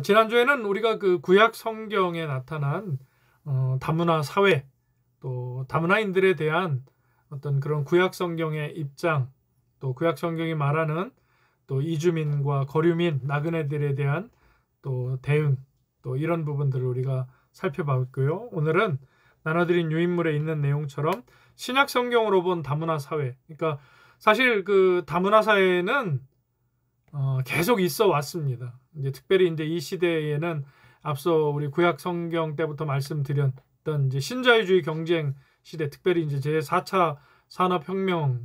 지난주에는 우리가 그 구약 성경에 나타난 다문화 사회, 또 다문화인들에 대한 어떤 그런 구약 성경의 입장, 또 구약 성경이 말하는 또 이주민과 거류민, 나그네들에 대한 또 대응, 또 이런 부분들을 우리가 살펴봤고요. 오늘은 나눠드린 유인물에 있는 내용처럼 신약 성경으로 본 다문화 사회, 그러니까 사실 그 다문화 사회는 계속 있어 왔습니다. 이제 특별히 이제 이 시대에는 앞서 우리 구약 성경 때부터 말씀드렸던 이제 신자유주의 경쟁 시대, 특별히 이제 제4차 산업혁명이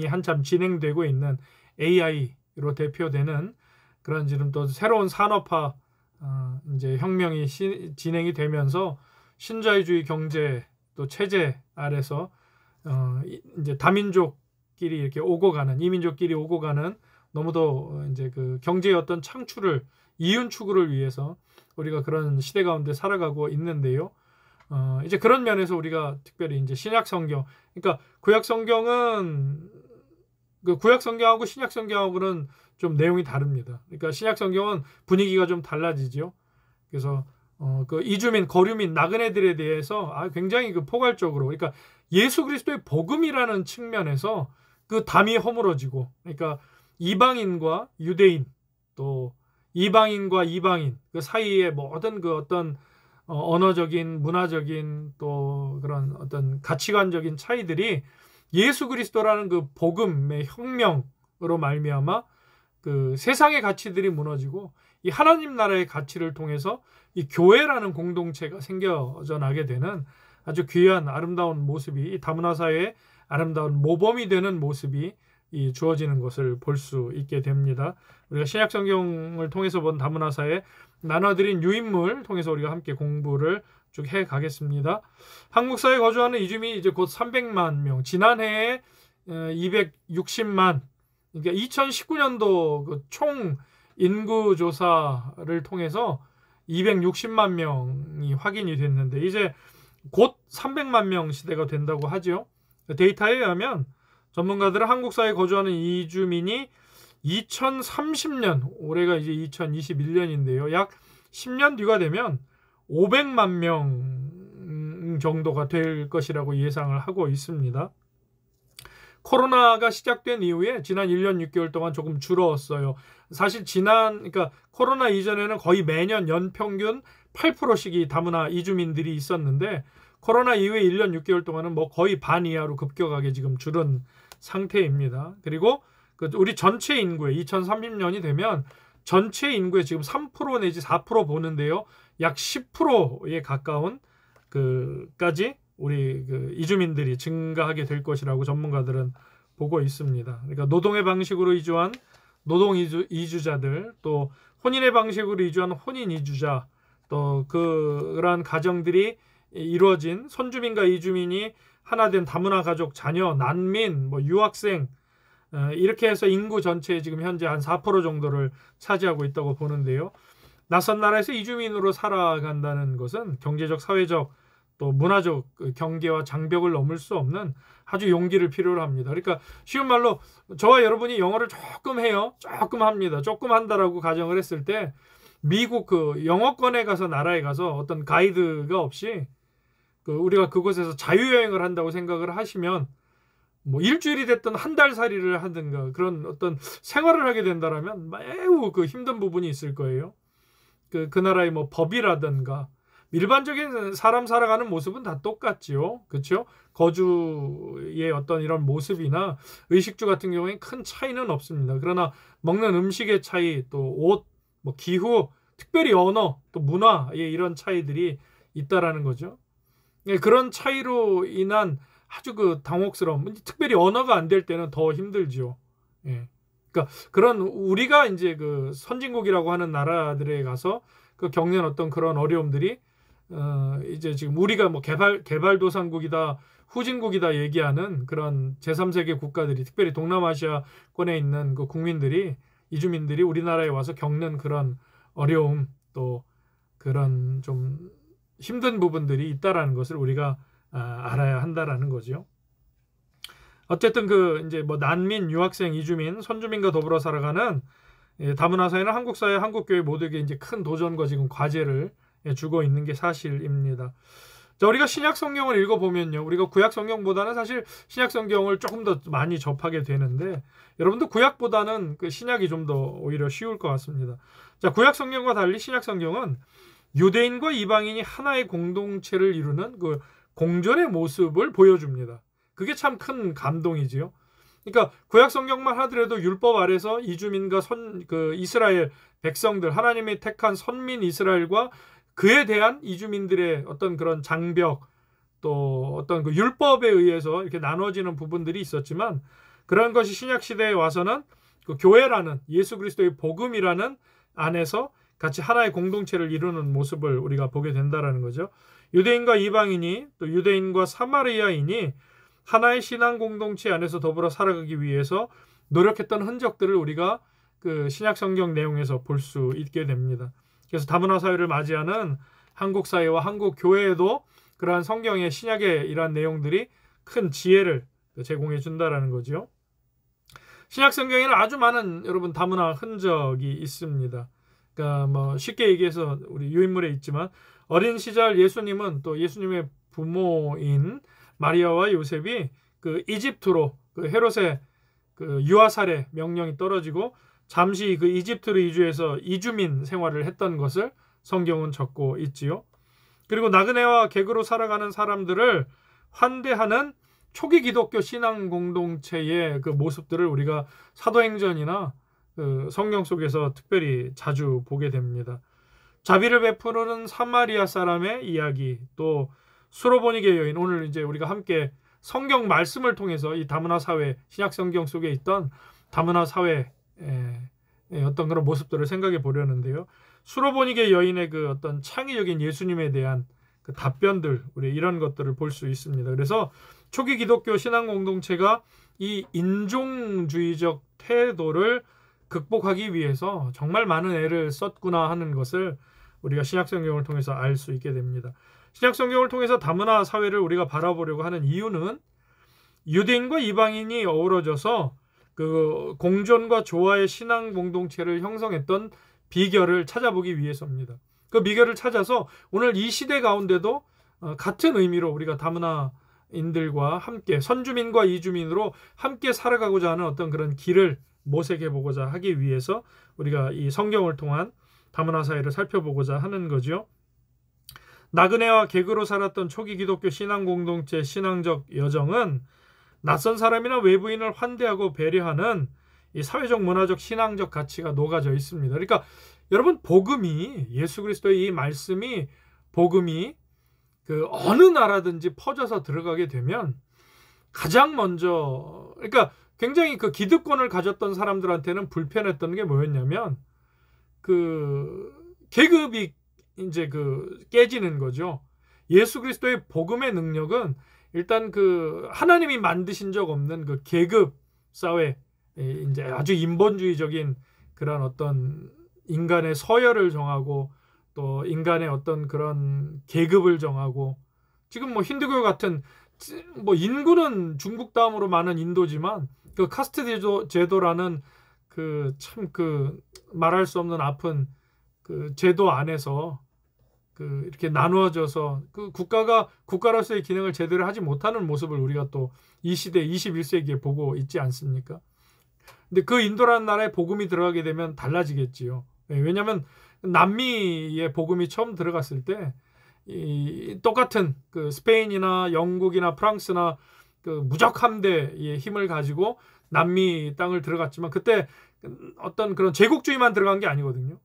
한참 진행되고 있는 AI로 대표되는 그런 지금 또 새로운 산업화 이제 혁명이 진행이 되면서 신자유주의 경제 또 체제 아래서 이제 다민족끼리 이렇게 오고 가는, 이민족끼리 오고 가는 너무도 이제 그 경제의 어떤 창출을, 이윤 추구를 위해서 우리가 그런 시대 가운데 살아가고 있는데요. 이제 그런 면에서 우리가 특별히 이제 신약 성경, 그러니까 구약 성경은 그 구약 성경하고 신약 성경하고는 좀 내용이 다릅니다. 그러니까 신약 성경은 분위기가 좀 달라지죠. 그래서 그 이주민, 거류민, 나그네들에 대해서 굉장히 그 포괄적으로, 그러니까 예수 그리스도의 복음이라는 측면에서 그 담이 허물어지고, 그러니까 이방인과 유대인, 또 이방인과 이방인 그 사이에 모든 그 어떤 언어적인, 문화적인, 또 그런 어떤 가치관적인 차이들이 예수 그리스도라는 그 복음의 혁명으로 말미암아 그 세상의 가치들이 무너지고 이 하나님 나라의 가치를 통해서 이 교회라는 공동체가 생겨져 나게 되는 아주 귀한 아름다운 모습이, 이 다문화 사회의 아름다운 모범이 되는 모습이 주어지는 것을 볼 수 있게 됩니다. 우리가 신약 성경을 통해서 본 다문화 사회 나눠드린 유인물 통해서 우리가 함께 공부를 쭉 해 가겠습니다. 한국 사회에 거주하는 이주민이 이제 곧 300만 명, 지난해에 260만, 그러니까 2019년도 그 총 인구 조사를 통해서 260만 명이 확인이 됐는데 이제 곧 300만 명 시대가 된다고 하죠. 데이터에 의하면 전문가들은 한국 사회에 거주하는 이주민이 2030년, 올해가 이제 2021년인데요. 약 10년 뒤가 되면 500만 명 정도가 될 것이라고 예상을 하고 있습니다. 코로나가 시작된 이후에 지난 1년 6개월 동안 조금 줄었어요. 사실 그러니까 코로나 이전에는 거의 매년 연평균 8%씩 이 다문화 이주민들이 있었는데 코로나 이후에 1년 6개월 동안은 뭐 거의 반 이하로 급격하게 지금 줄은 상태입니다. 그리고 우리 전체 인구의 2030년이 되면 전체 인구의 지금 3% 내지 4% 보는데요. 약 10%에 가까운 까지 우리 이주민들이 증가하게 될 것이라고 전문가들은 보고 있습니다. 그러니까 노동의 방식으로 이주한 노동 이주자들, 또 혼인의 방식으로 이주한 혼인 이주자, 또 그러한 가정들이 이루어진 선주민과 이주민이 하나 된 다문화 가족, 자녀, 난민, 뭐 유학생, 이렇게 해서 인구 전체에 지금 현재 한 4% 정도를 차지하고 있다고 보는데요. 낯선 나라에서 이주민으로 살아간다는 것은 경제적, 사회적, 또 문화적 경계와 장벽을 넘을 수 없는 아주 용기를 필요로 합니다. 그러니까 쉬운 말로 저와 여러분이 영어를 조금 해요. 조금 합니다. 조금 한다라고 가정을 했을 때 미국 그 영어권에 가서, 나라에 가서 어떤 가이드가 없이 우리가 그곳에서 자유여행을 한다고 생각을 하시면 뭐 일주일이 됐든 한 달 살이를 하든가 그런 어떤 생활을 하게 된다라면 매우 힘든 부분이 있을 거예요. 그 나라의 뭐 법이라든가 일반적인 사람 살아가는 모습은 다 똑같지요. 그렇죠? 거주의 어떤 이런 모습이나 의식주 같은 경우에 큰 차이는 없습니다. 그러나 먹는 음식의 차이, 또 옷, 뭐 기후, 특별히 언어, 또 문화의 이런 차이들이 있다라는 거죠. 그런 차이로 인한 아주 당혹스러움, 특별히 언어가 안 될 때는 더 힘들죠. 예. 그러니까 그런 우리가 이제 선진국이라고 하는 나라들에 가서 겪는 어떤 그런 어려움들이 이제 지금 우리가 뭐 개발도상국이다, 후진국이다 얘기하는 그런 제3세계 국가들이, 특별히 동남아시아권에 있는 국민들이, 이주민들이 우리나라에 와서 겪는 그런 어려움, 또 그런 좀 힘든 부분들이 있다라는 것을 우리가 알아야 한다라는 거죠. 어쨌든 이제 뭐 난민, 유학생, 이주민, 선주민과 더불어 살아가는 다문화 사회는 한국 사회, 한국 교회 모두에게 이제 큰 도전과 지금 과제를 주고 있는 게 사실입니다. 자, 우리가 신약 성경을 읽어보면요, 우리가 구약 성경보다는 사실 신약 성경을 조금 더 많이 접하게 되는데, 여러분도 구약보다는 그 신약이 좀 더 오히려 쉬울 것 같습니다. 자, 구약 성경과 달리 신약 성경은 유대인과 이방인이 하나의 공동체를 이루는 그 공존의 모습을 보여줍니다. 그게 참 큰 감동이지요. 그러니까 구약 성경만 하더라도 율법 아래서 이주민과 이스라엘 백성들, 하나님이 택한 선민 이스라엘과 그에 대한 이주민들의 어떤 그런 장벽, 또 어떤 그 율법에 의해서 이렇게 나눠지는 부분들이 있었지만, 그런 것이 신약 시대에 와서는 그 교회라는 예수 그리스도의 복음이라는 안에서 같이 하나의 공동체를 이루는 모습을 우리가 보게 된다라는 거죠. 유대인과 이방인이, 또 유대인과 사마리아인이 하나의 신앙 공동체 안에서 더불어 살아가기 위해서 노력했던 흔적들을 우리가 그 신약 성경 내용에서 볼 수 있게 됩니다. 그래서 다문화 사회를 맞이하는 한국 사회와 한국 교회에도 그러한 성경의 신약의 이러한 내용들이 큰 지혜를 제공해 준다라는 거죠. 신약 성경에는 아주 많은 여러분 다문화 흔적이 있습니다. 그러니까 뭐 쉽게 얘기해서 우리 유인물에 있지만, 어린 시절 예수님은, 또 예수님의 부모인 마리아와 요셉이 그 이집트로, 그 헤롯의 그 유아살해 명령이 떨어지고 잠시 그 이집트로 이주해서 이주민 생활을 했던 것을 성경은 적고 있지요. 그리고 나그네와 객으로 살아가는 사람들을 환대하는 초기 기독교 신앙 공동체의 그 모습들을 우리가 사도행전이나 그 성경 속에서 특별히 자주 보게 됩니다. 자비를 베푸는 사마리아 사람의 이야기, 또 수로보니게 여인, 오늘 이제 우리가 함께 성경 말씀을 통해서 이 다문화 사회, 신약 성경 속에 있던 다문화 사회의 어떤 그런 모습들을 생각해 보려는데요. 수로보니게 여인의 그 어떤 창의적인 예수님에 대한 그 답변들, 우리 이런 것들을 볼 수 있습니다. 그래서 초기 기독교 신앙 공동체가 이 인종주의적 태도를 극복하기 위해서 정말 많은 애를 썼구나 하는 것을 우리가 신약 성경을 통해서 알 수 있게 됩니다. 신약 성경을 통해서 다문화 사회를 우리가 바라보려고 하는 이유는 유대인과 이방인이 어우러져서 그 공존과 조화의 신앙 공동체를 형성했던 비결을 찾아보기 위해서입니다. 그 비결을 찾아서 오늘 이 시대 가운데도 같은 의미로 우리가 다문화인들과 함께, 선주민과 이주민으로 함께 살아가고자 하는 어떤 그런 길을 모색해 보고자 하기 위해서 우리가 이 성경을 통한 다문화 사회를 살펴보고자 하는 거죠. 나그네와 객으로 살았던 초기 기독교 신앙 공동체 신앙적 여정은 낯선 사람이나 외부인을 환대하고 배려하는 이 사회적 문화적 신앙적 가치가 녹아져 있습니다. 그러니까 여러분, 복음이, 예수 그리스도의 이 말씀이, 복음이 그 어느 나라든지 퍼져서 들어가게 되면 가장 먼저, 그러니까 굉장히 그 기득권을 가졌던 사람들한테는 불편했던 게 뭐였냐면 그 계급이 이제 그 깨지는 거죠. 예수 그리스도의 복음의 능력은 일단 그 하나님이 만드신 적 없는 그 계급 사회, 이제 아주 인본주의적인 그런 어떤 인간의 서열을 정하고, 또 인간의 어떤 그런 계급을 정하고, 지금 뭐 힌두교 같은, 뭐 인구는 중국 다음으로 많은 인도지만 그 카스트 제도라는 그 참 그 말할 수 없는 아픈 그 제도 안에서 그 이렇게 나누어져서 그 국가로서의 기능을 제대로 하지 못하는 모습을 우리가 또 이 시대 21세기에 보고 있지 않습니까? 근데 그 인도라는 나라에 복음이 들어가게 되면 달라지겠지요. 왜냐하면 남미의 복음이 처음 들어갔을 때 이 똑같은 그 스페인이나 영국이나 프랑스나 그 무적 함대의 힘을 가지고 남미 땅을 들어갔지만, 그때 어떤 그런 제국주의만 들어간 게 아니거든요.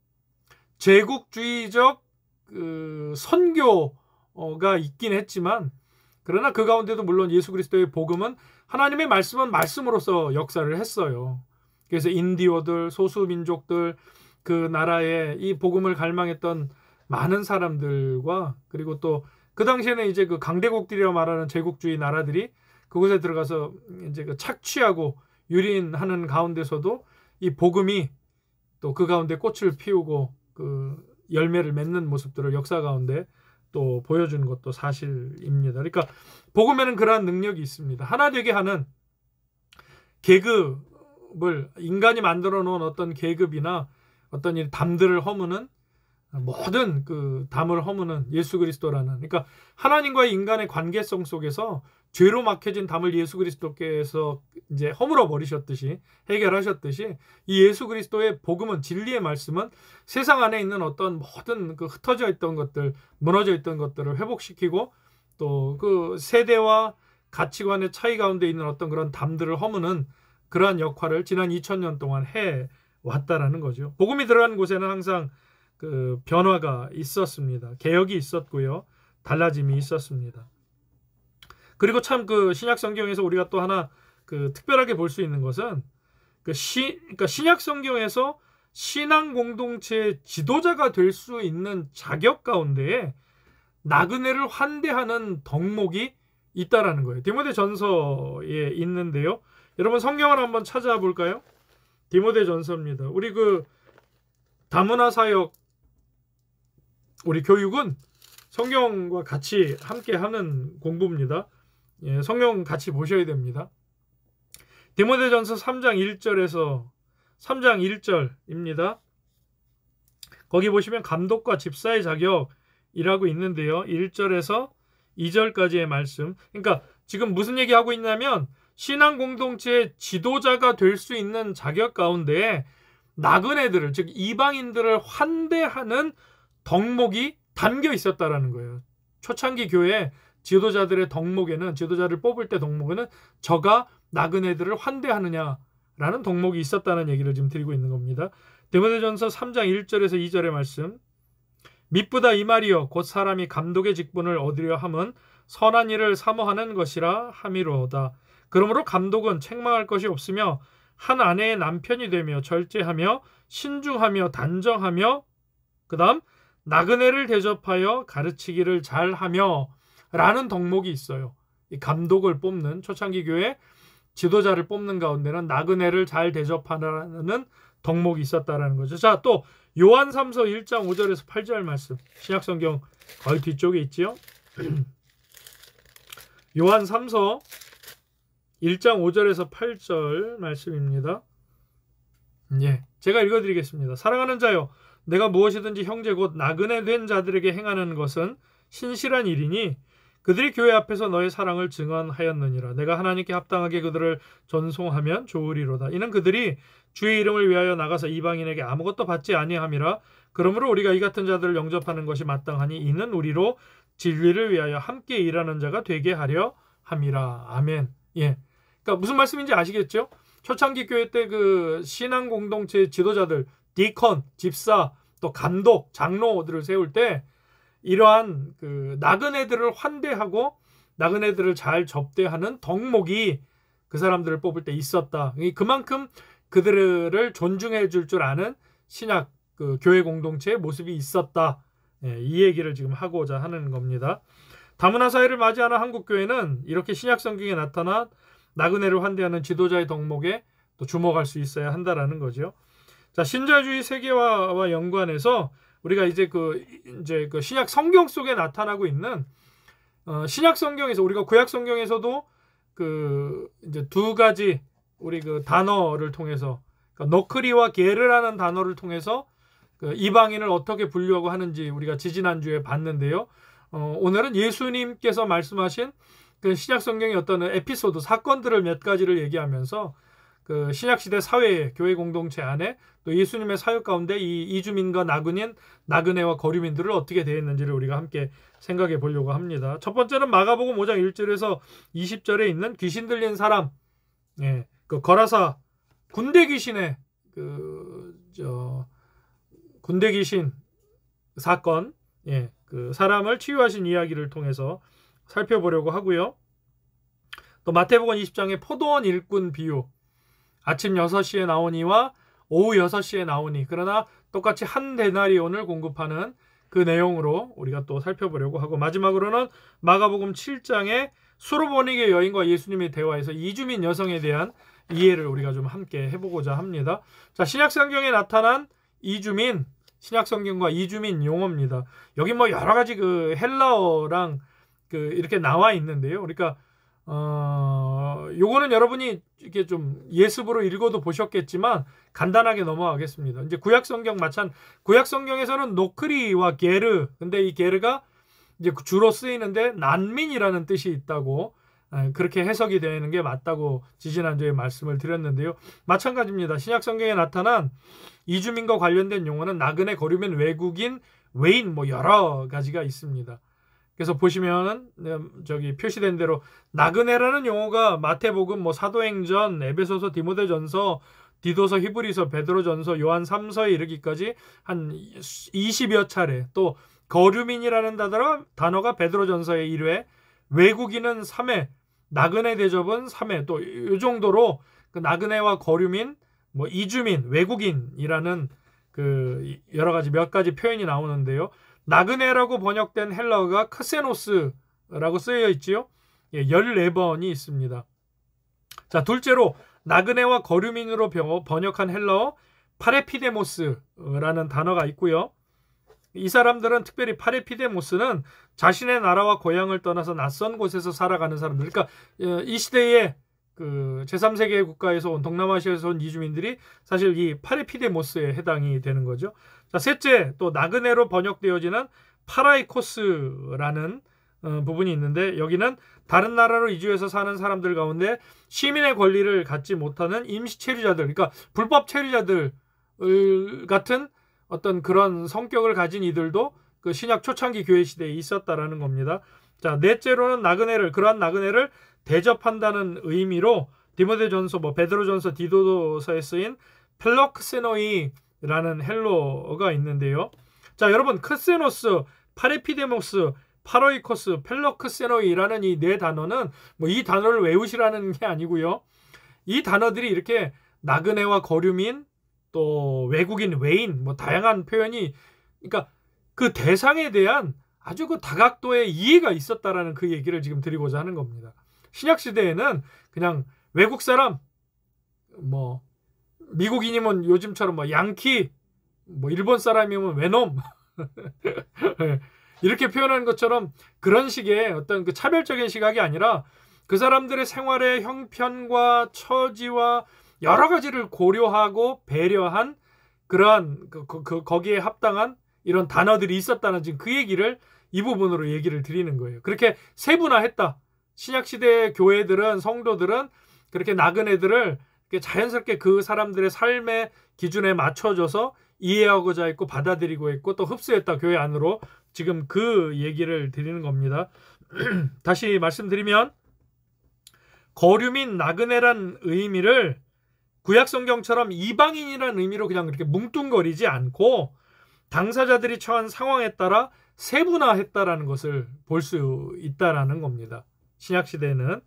제국주의적 그 선교가 있긴 했지만, 그러나 그 가운데도 물론 예수 그리스도의 복음은, 하나님의 말씀은 말씀으로서 역사를 했어요. 그래서 인디오들, 소수민족들, 그 나라에 이 복음을 갈망했던 많은 사람들과, 그리고 또 그 당시에는 이제 그 강대국들이라 말하는 제국주의 나라들이 그곳에 들어가서 이제 그 착취하고 유린하는 가운데서도 이 복음이 또 그 가운데 꽃을 피우고 그 열매를 맺는 모습들을 역사 가운데 또 보여주는 것도 사실입니다. 그러니까 복음에는 그러한 능력이 있습니다. 하나 되게 하는, 계급을 인간이 만들어 놓은 어떤 계급이나 어떤 이 담들을 허무는 모든 그 담을 허무는 예수 그리스도라는, 그러니까 하나님과의 인간의 관계성 속에서 죄로 막혀진 담을 예수 그리스도께서 이제 허물어 버리셨듯이, 해결하셨듯이, 이 예수 그리스도의 복음은, 진리의 말씀은 세상 안에 있는 어떤 모든 그 흩어져 있던 것들, 무너져 있던 것들을 회복시키고 또 그 세대와 가치관의 차이 가운데 있는 어떤 그런 담들을 허무는 그러한 역할을 지난 2000년 동안 해 왔다라는 거죠. 복음이 들어간 곳에는 항상 그 변화가 있었습니다. 개혁이 있었고요. 달라짐이 있었습니다. 그리고 참 그 신약 성경에서 우리가 또 하나 그 특별하게 볼 수 있는 것은 그러니까 신약 성경에서 신앙 공동체의 지도자가 될 수 있는 자격 가운데에 나그네를 환대하는 덕목이 있다라는 거예요. 디모데전서에 있는데요. 여러분 성경을 한번 찾아볼까요? 디모데전서입니다. 우리 그 다문화 사역 우리 교육은 성경과 같이 함께 하는 공부입니다. 예, 성경 같이 보셔야 됩니다. 디모데전서 3장 1절에서 3장 1절입니다. 거기 보시면 감독과 집사의 자격이라고 있는데요. 1절에서 2절까지의 말씀. 그러니까 지금 무슨 얘기하고 있냐면 신앙 공동체의 지도자가 될 수 있는 자격 가운데 나그네들을, 즉 이방인들을 환대하는 덕목이 담겨 있었다라는 거예요. 초창기 교회 지도자들의 덕목에는, 지도자를 뽑을 때 덕목에는 저가 나그네들을 환대하느냐라는 덕목이 있었다는 얘기를 지금 드리고 있는 겁니다. 디모데전서 3장 1절에서 2절의 말씀. 미쁘다 이 말이여 곧 사람이 감독의 직분을 얻으려 함은 선한 일을 사모하는 것이라 함이로다. 그러므로 감독은 책망할 것이 없으며 한 아내의 남편이 되며 절제하며 신중하며 단정하며 그 다음 나그네를 대접하여 가르치기를 잘하며 라는 덕목이 있어요. 이 감독을 뽑는, 초창기 교회 지도자를 뽑는 가운데는 나그네를 잘 대접하는 덕목이 있었다라는 거죠. 자, 또 요한 3서 1장 5절에서 8절 말씀. 신약성경 거의 뒤쪽에 있지요. 요한 3서 1장 5절에서 8절 말씀입니다. 예, 제가 읽어드리겠습니다. 사랑하는 자여, 내가 무엇이든지 형제 곧 나그네 된 자들에게 행하는 것은 신실한 일이니 그들이 교회 앞에서 너의 사랑을 증언하였느니라. 내가 하나님께 합당하게 그들을 전송하면 좋으리로다. 이는 그들이 주의 이름을 위하여 나가서 이방인에게 아무것도 받지 아니함이라. 그러므로 우리가 이 같은 자들을 영접하는 것이 마땅하니 이는 우리로 진리를 위하여 함께 일하는 자가 되게 하려 함이라. 아멘. 예. 그러니까 무슨 말씀인지 아시겠죠? 초창기 교회 때 그 신앙 공동체 지도자들, 디컨, 집사, 또 감독, 장로들을 세울 때 이러한 그 나그네들을 환대하고 나그네들을 잘 접대하는 덕목이 그 사람들을 뽑을 때 있었다. 그만큼 그들을 존중해 줄 줄 아는 신약 그 교회 공동체의 모습이 있었다. 예, 이 얘기를 지금 하고자 하는 겁니다. 다문화 사회를 맞이하는 한국 교회는 이렇게 신약 성경에 나타난 나그네를 환대하는 지도자의 덕목에 또 주목할 수 있어야 한다라는 거죠. 자, 신자유주의 세계화와 연관해서 우리가 이제 그 신약 성경 속에 나타나고 있는 신약 성경에서, 우리가 구약 성경에서도 그 이제 두 가지 우리 그 단어를 통해서, 그러니까 너크리와 게르라는 단어를 통해서 그 이방인을 어떻게 분류하고 하는지 우리가 지지난주에 봤는데요. 오늘은 예수님께서 말씀하신 그 신약 성경의 어떤 에피소드, 사건들을 몇 가지를 얘기하면서 그 신약시대 사회, 교회 공동체 안에 또 예수님의 사역 가운데 이 이주민과 나그네와 거류민들을 어떻게 대했는지를 우리가 함께 생각해 보려고 합니다. 첫 번째는 마가복음 5장 1절에서 20절에 있는 귀신 들린 사람, 예, 그 거라사 군대 귀신의 군대 귀신 사건, 예, 그 사람을 치유하신 이야기를 통해서 살펴보려고 하고요. 또 마태복음 20장의 포도원 일꾼 비유, 아침 6시에 나오니와 오후 6시에 나오니, 그러나 똑같이 한 데나리온을 공급하는 그 내용으로 우리가 또 살펴보려고 하고, 마지막으로는 마가복음 7장의 수로보니게 여인과 예수님의 대화에서 이주민 여성에 대한 이해를 우리가 좀 함께 해보고자 합니다. 자, 신약성경에 나타난 이주민, 신약성경과 이주민 용어입니다. 여기 뭐 여러 가지 그 헬라어랑 그 이렇게 나와 있는데요. 그러니까 요거는 여러분이 이렇게 좀 예습으로 읽어도 보셨겠지만 간단하게 넘어가겠습니다. 이제 구약 성경 구약 성경에서는 노크리와 게르, 근데 이 게르가 이제 주로 쓰이는데 난민이라는 뜻이 있다고, 그렇게 해석이 되는 게 맞다고 지지난주에 말씀을 드렸는데요. 마찬가지입니다. 신약 성경에 나타난 이주민과 관련된 용어는 나그네, 거류민, 외국인, 외인 뭐 여러 가지가 있습니다. 그래서 보시면은 저기 표시된 대로 나그네라는 용어가 마태복음, 뭐 사도행전, 에베소서, 디모데전서, 디도서, 히브리서, 베드로전서, 요한 3서에 이르기까지 한 20여 차례, 또 거류민이라는 단어가 베드로전서에 1회, 외국인은 3회, 나그네 대접은 3회, 또 이 정도로 그 나그네와 거류민, 뭐 이주민, 외국인이라는 그 여러 가지 몇 가지 표현이 나오는데요. 나그네라고 번역된 헬라어가 크세노스라고 쓰여 있지요. 14번이 있습니다. 자, 둘째로 나그네와 거류민으로 번역한 헬라어 파레피데모스라는 단어가 있고요. 이 사람들은 특별히 파레피데모스는 자신의 나라와 고향을 떠나서 낯선 곳에서 살아가는 사람들. 그러니까 이 시대에 그 제3세계 국가에서 온, 동남아시아에서 온 이주민들이 사실 이 파레피데모스에 해당이 되는 거죠. 자, 셋째, 또 나그네로 번역되어지는 파라이코스라는 부분이 있는데, 여기는 다른 나라로 이주해서 사는 사람들 가운데 시민의 권리를 갖지 못하는 임시 체류자들, 그러니까 불법 체류자들 같은 어떤 그런 성격을 가진 이들도 그 신약 초창기 교회 시대에 있었다라는 겁니다. 자, 넷째로는 그러한 나그네를 대접한다는 의미로 디모데전서, 뭐 베드로전서, 디도서에 쓰인 펠럭세노이라는 헬로어가 있는데요. 자, 여러분, 크세노스, 파레피데모스, 파로이코스, 펠럭세노이라는 이 네 단어는 뭐 이 단어를 외우시라는 게 아니고요. 이 단어들이 이렇게 나그네와 거류민, 또 외국인, 외인, 뭐 다양한 표현이, 그러니까 그 대상에 대한 아주 그 다각도의 이해가 있었다라는 그 얘기를 지금 드리고자 하는 겁니다. 신약 시대에는 그냥 외국 사람, 뭐 미국인이면 요즘처럼 뭐 양키, 뭐 일본 사람이면 외놈 이렇게 표현하는 것처럼 그런 식의 어떤 그 차별적인 시각이 아니라 그 사람들의 생활의 형편과 처지와 여러 가지를 고려하고 배려한 그러한 거기에 합당한 이런 단어들이 있었다는 지금 그 얘기를 이 부분으로 얘기를 드리는 거예요. 그렇게 세분화했다. 신약시대 교회들은, 성도들은 그렇게 나그네들을 자연스럽게 그 사람들의 삶의 기준에 맞춰줘서 이해하고자 했고 받아들이고 했고 또 흡수했다, 교회 안으로. 지금 그 얘기를 드리는 겁니다. 다시 말씀드리면 거류민, 나그네란 의미를 구약성경처럼 이방인이라는 의미로 그냥 이렇게 뭉뚱거리지 않고 당사자들이 처한 상황에 따라 세분화했다라는 것을 볼 수 있다라는 겁니다. 신약시대에는.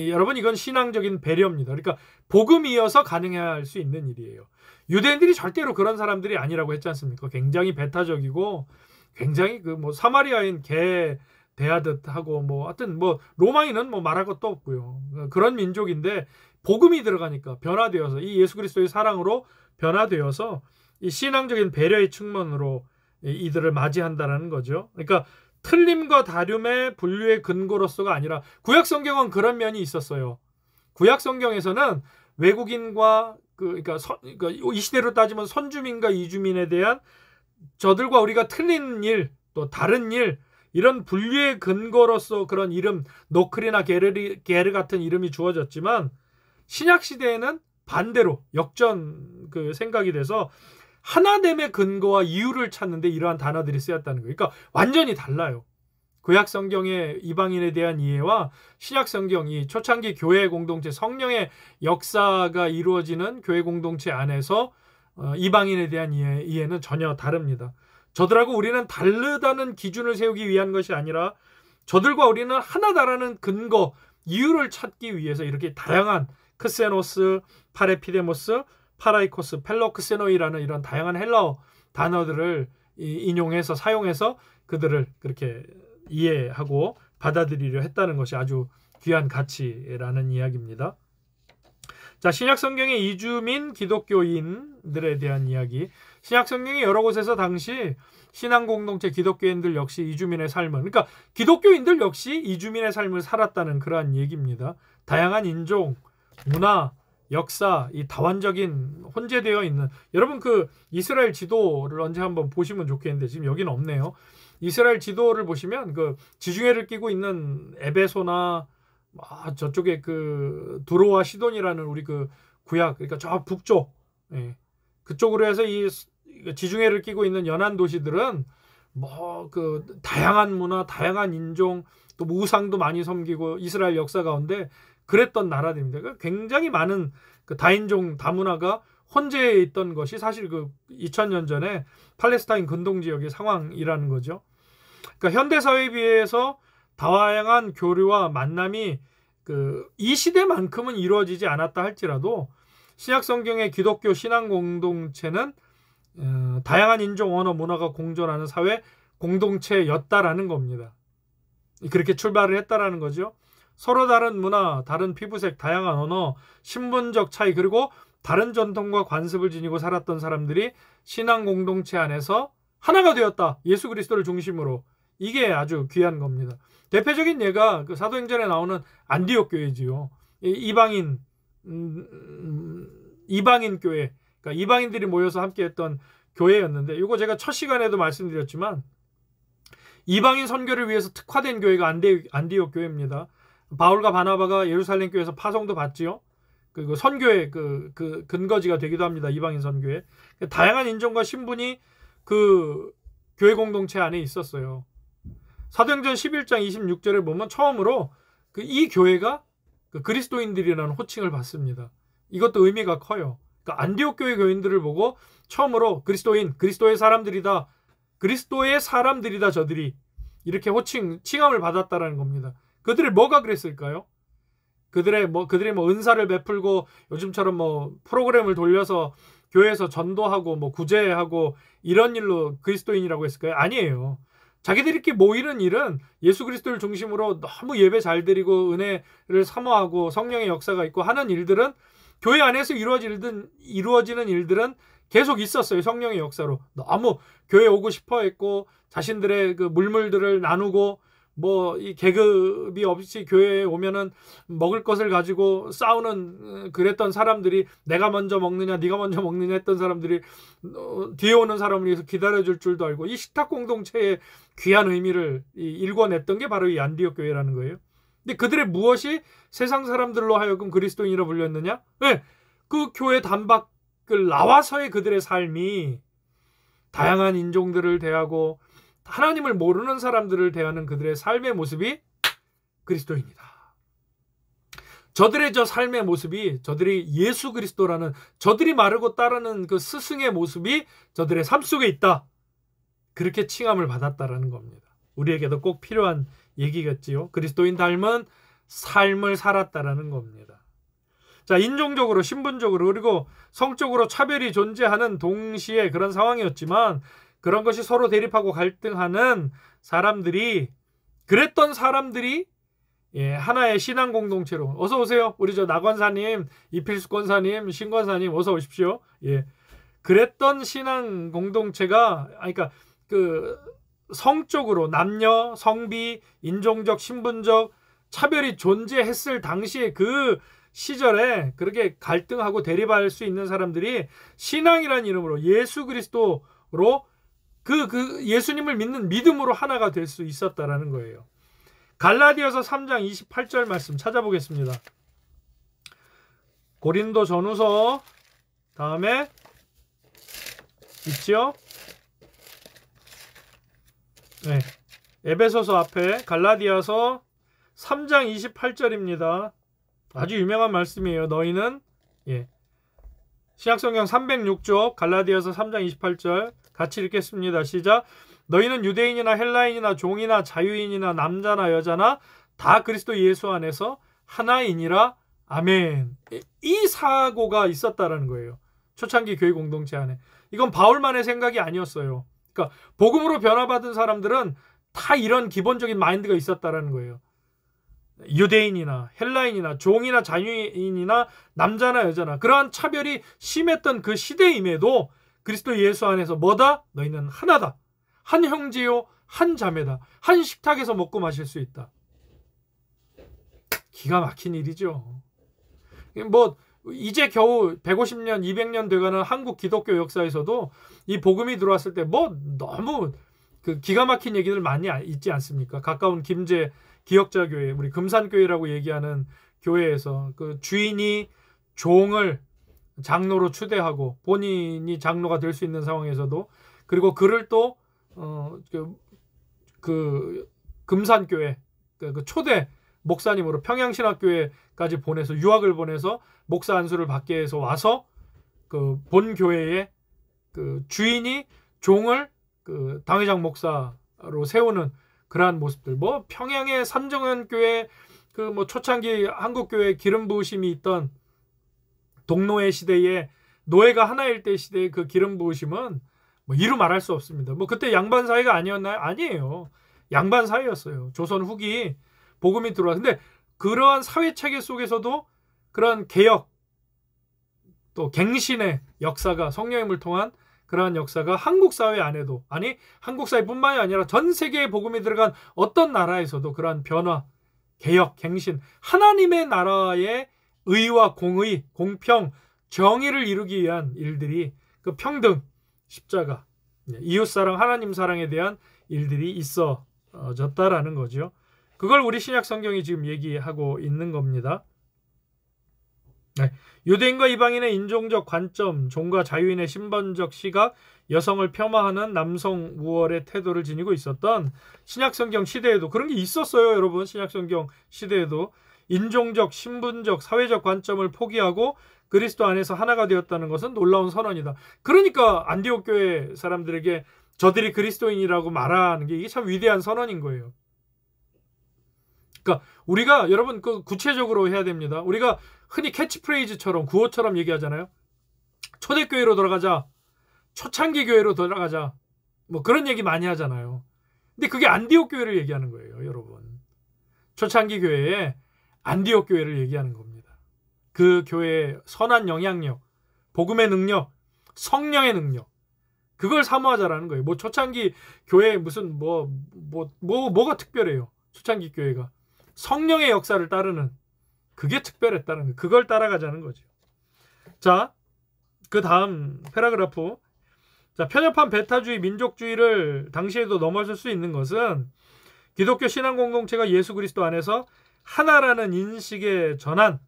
여러분, 이건 신앙적인 배려입니다. 그러니까 복음이어서 가능할 수 있는 일이에요. 유대인들이 절대로 그런 사람들이 아니라고 했지 않습니까? 굉장히 배타적이고 굉장히 그 뭐 사마리아인 개 대하듯 하고 뭐 하여튼 뭐 로마인은 뭐 말할 것도 없고요. 그런 민족인데 복음이 들어가니까 변화되어서 이 예수 그리스도의 사랑으로 변화되어서 이 신앙적인 배려의 측면으로 이들을 맞이한다라는 거죠. 그러니까 틀림과 다름의 분류의 근거로서가 아니라 구약 성경은 그런 면이 있었어요. 구약 성경에서는 외국인과 그러니까 이 시대로 따지면 선주민과 이주민에 대한 저들과 우리가 틀린 일, 또 다른 일, 이런 분류의 근거로서 그런 이름, 노크리나 게르 같은 이름이 주어졌지만 신약 시대에는 반대로 역전 그 생각이 돼서 하나됨의 근거와 이유를 찾는데 이러한 단어들이 쓰였다는 거예요. 그러니까 완전히 달라요. 구약 성경의 이방인에 대한 이해와 신약 성경이 초창기 교회 공동체, 성령의 역사가 이루어지는 교회 공동체 안에서 이방인에 대한 이해는 전혀 다릅니다. 저들하고 우리는 다르다는 기준을 세우기 위한 것이 아니라 저들과 우리는 하나다라는 근거, 이유를 찾기 위해서 이렇게 다양한 크세노스, 파레피데모스, 파라이코스, 펠럭세노이라는 이런 다양한 헬라어 단어들을 인용해서 사용해서 그들을 그렇게 이해하고 받아들이려 했다는 것이 아주 귀한 가치라는 이야기입니다. 자, 신약 성경의 이주민 기독교인들에 대한 이야기. 신약 성경의 여러 곳에서 당시 신앙 공동체 기독교인들 역시 이주민의 삶을, 그러니까 기독교인들 역시 이주민의 삶을 살았다는 그러한 얘기입니다. 다양한 인종, 문화, 역사, 이 다원적인 혼재되어 있는, 여러분 그 이스라엘 지도를 언제 한번 보시면 좋겠는데 지금 여기는 없네요. 이스라엘 지도를 보시면 그 지중해를 끼고 있는 에베소나 저쪽에 그 두로와 시돈이라는 우리 그 구약, 그러니까 저 북쪽, 예, 그쪽으로 해서 이 지중해를 끼고 있는 연안 도시들은 뭐 그 다양한 문화, 다양한 인종, 또 우상도 많이 섬기고 이스라엘 역사 가운데 그랬던 나라들입니다. 그러니까 굉장히 많은 그 다인종 다문화가 혼재해 있던 것이 사실 그 2000년 전에 팔레스타인 근동 지역의 상황이라는 거죠. 그러니까 현대 사회에 비해서 다양한 교류와 만남이 그 이 시대만큼은 이루어지지 않았다 할지라도 신약 성경의 기독교 신앙 공동체는 다양한 인종, 언어, 문화가 공존하는 사회 공동체였다라는 겁니다. 그렇게 출발을 했다라는 거죠. 서로 다른 문화, 다른 피부색, 다양한 언어, 신분적 차이, 그리고 다른 전통과 관습을 지니고 살았던 사람들이 신앙 공동체 안에서 하나가 되었다. 예수 그리스도를 중심으로. 이게 아주 귀한 겁니다. 대표적인 예가 그 사도행전에 나오는 안디옥 교회지요. 이방인 교회, 그러니까 이방인들이 모여서 함께했던 교회였는데, 이거 제가 첫 시간에도 말씀드렸지만 이방인 선교를 위해서 특화된 교회가 안디옥 교회입니다. 바울과 바나바가 예루살렘 교회에서 파송도 받지요. 그리고 선교의 그 근거지가 되기도 합니다. 이방인 선교회. 다양한 인종과 신분이 그 교회 공동체 안에 있었어요. 사도행전 11장 26절에 보면 처음으로 이 교회가 그 그리스도인들이라는 호칭을 받습니다. 이것도 의미가 커요. 그러니까 안디옥 교회 교인들을 보고 처음으로 그리스도인, 그리스도의 사람들이다, 그리스도의 사람들이다 저들이, 이렇게 칭함을 받았다라는 겁니다. 그들이 뭐가 그랬을까요? 그들이 뭐 은사를 베풀고 요즘처럼 뭐 프로그램을 돌려서 교회에서 전도하고 뭐 구제하고 이런 일로 그리스도인이라고 했을까요? 아니에요. 자기들끼리 모이는 일은 예수 그리스도를 중심으로 너무 예배 잘 드리고 은혜를 사모하고 성령의 역사가 있고 하는 일들은, 교회 안에서 이루어지는 일들은 계속 있었어요. 성령의 역사로. 너무 교회 오고 싶어 했고 자신들의 그 물물들을 나누고 뭐 이 계급이 없이 교회에 오면은 먹을 것을 가지고 싸우는 그랬던 사람들이, 내가 먼저 먹느냐 네가 먼저 먹느냐 했던 사람들이 뒤에 오는 사람을 위해서 기다려줄 줄도 알고, 이 식탁 공동체의 귀한 의미를 일궈냈던 게 바로 이 안디옥 교회라는 거예요. 근데 그들의 무엇이 세상 사람들로 하여금 그리스도인이라 불렸느냐? 네, 그 교회 단박을 나와서의 그들의 삶이 다양한 인종들을 대하고 하나님을 모르는 사람들을 대하는 그들의 삶의 모습이 그리스도인이다. 저들의 저 삶의 모습이, 저들이 예수 그리스도라는, 저들이 마르고 따르는 그 스승의 모습이 저들의 삶 속에 있다. 그렇게 칭함을 받았다라는 겁니다. 우리에게도 꼭 필요한 얘기겠지요. 그리스도인 닮은 삶을 살았다라는 겁니다. 자, 인종적으로, 신분적으로, 그리고 성적으로 차별이 존재하는 동시에 그런 상황이었지만, 그런 것이 서로 대립하고 갈등하는 사람들이, 그랬던 사람들이 하나의 신앙 공동체로, 어서 오세요. 우리 저 나권사님, 이필수 권사님, 신권사님 어서 오십시오. 그랬던 신앙 공동체가, 그러니까 그 성적으로 남녀, 성비, 인종적, 신분적 차별이 존재했을 당시에 그 시절에 그렇게 갈등하고 대립할 수 있는 사람들이 신앙이라는 이름으로 예수 그리스도로 그 예수님을 믿는 믿음으로 하나가 될 수 있었다라는 거예요. 갈라디아서 3장 28절 말씀 찾아보겠습니다. 고린도 전후서 다음에 있죠? 네. 에베소서 앞에 갈라디아서 3장 28절입니다. 아주 유명한 말씀이에요. 너희는 신약성경 306쪽 갈라디아서 3장 28절 같이 읽겠습니다. 시작. 너희는 유대인이나 헬라인이나 종이나 자유인이나 남자나 여자나 다 그리스도 예수 안에서 하나이니라. 아멘. 이 사고가 있었다라는 거예요. 초창기 교회 공동체 안에. 이건 바울만의 생각이 아니었어요. 그러니까 복음으로 변화받은 사람들은 다 이런 기본적인 마인드가 있었다라는 거예요. 유대인이나 헬라인이나 종이나 자유인이나 남자나 여자나 그러한 차별이 심했던 그 시대임에도 그리스도 예수 안에서 뭐다? 너희는 하나다. 한 형제요 한 자매다. 한 식탁에서 먹고 마실 수 있다. 기가 막힌 일이죠. 뭐 이제 겨우 150년, 200년 돼가는 한국 기독교 역사에서도 이 복음이 들어왔을 때 뭐 너무 그 기가 막힌 얘기들 많이 있지 않습니까? 가까운 김제 기역자교회, 우리 금산교회라고 얘기하는 교회에서 그 주인이 종을 장로로 추대하고 본인이 장로가 될 수 있는 상황에서도 그리고 그를 또 그 금산교회 그 초대 목사님으로 평양신학교회까지 보내서 유학을 보내서 목사 안수를 받게 해서 와서 그 본 교회에 그 주인이 종을 그 당회장 목사로 세우는 그러한 모습들, 뭐 평양의 삼정현 교회 그 뭐 초창기 한국 교회 기름 부으심이 있던 동노예 시대에 노예가 하나일 때 시대의 그 기름 부으심은 뭐 이루 말할 수 없습니다. 뭐 그때 양반 사회가 아니었나요? 아니에요. 양반 사회였어요. 조선 후기 복음이 들어와. 근데 그러한 사회 체계 속에서도 그런 개혁 또 갱신의 역사가 성령님을 통한 그러한 역사가 한국 사회 안에도 아니 한국 사회뿐만이 아니라 전 세계에 복음이 들어간 어떤 나라에서도 그러한 변화, 개혁, 갱신 하나님의 나라의 의와 공의, 공평, 정의를 이루기 위한 일들이 그 평등, 십자가, 이웃사랑, 하나님 사랑에 대한 일들이 있어졌다라는 거죠. 그걸 우리 신약 성경이 지금 얘기하고 있는 겁니다. 네. 유대인과 이방인의 인종적 관점, 종과 자유인의 신분적 시각, 여성을 폄하하는 남성 우월의 태도를 지니고 있었던 신약성경 시대에도 그런 게 있었어요. 여러분 신약성경 시대에도 인종적, 신분적, 사회적 관점을 포기하고 그리스도 안에서 하나가 되었다는 것은 놀라운 선언이다. 그러니까 안디옥 교회 사람들에게 저들이 그리스도인이라고 말하는 게 이게 참 위대한 선언인 거예요. 그러니까 우리가 여러분 그 구체적으로 해야 됩니다. 우리가 흔히 캐치프레이즈처럼 구호처럼 얘기하잖아요. 초대교회로 돌아가자. 초창기 교회로 돌아가자. 뭐 그런 얘기 많이 하잖아요. 근데 그게 안디옥 교회를 얘기하는 거예요, 여러분. 초창기 교회에 안디옥 교회를 얘기하는 겁니다. 그 교회의 선한 영향력, 복음의 능력, 성령의 능력. 그걸 사모하자라는 거예요. 뭐 초창기 교회 무슨 뭐가 특별해요. 초창기 교회가 성령의 역사를 따르는 그게 특별했다는 거예요. 그걸 따라가자는 거죠. 자, 그 다음 패러그래프. 자, 편협한 배타주의, 민족주의를 당시에도 넘어설 수 있는 것은 기독교 신앙 공동체가 예수 그리스도 안에서 하나라는 인식의 전환.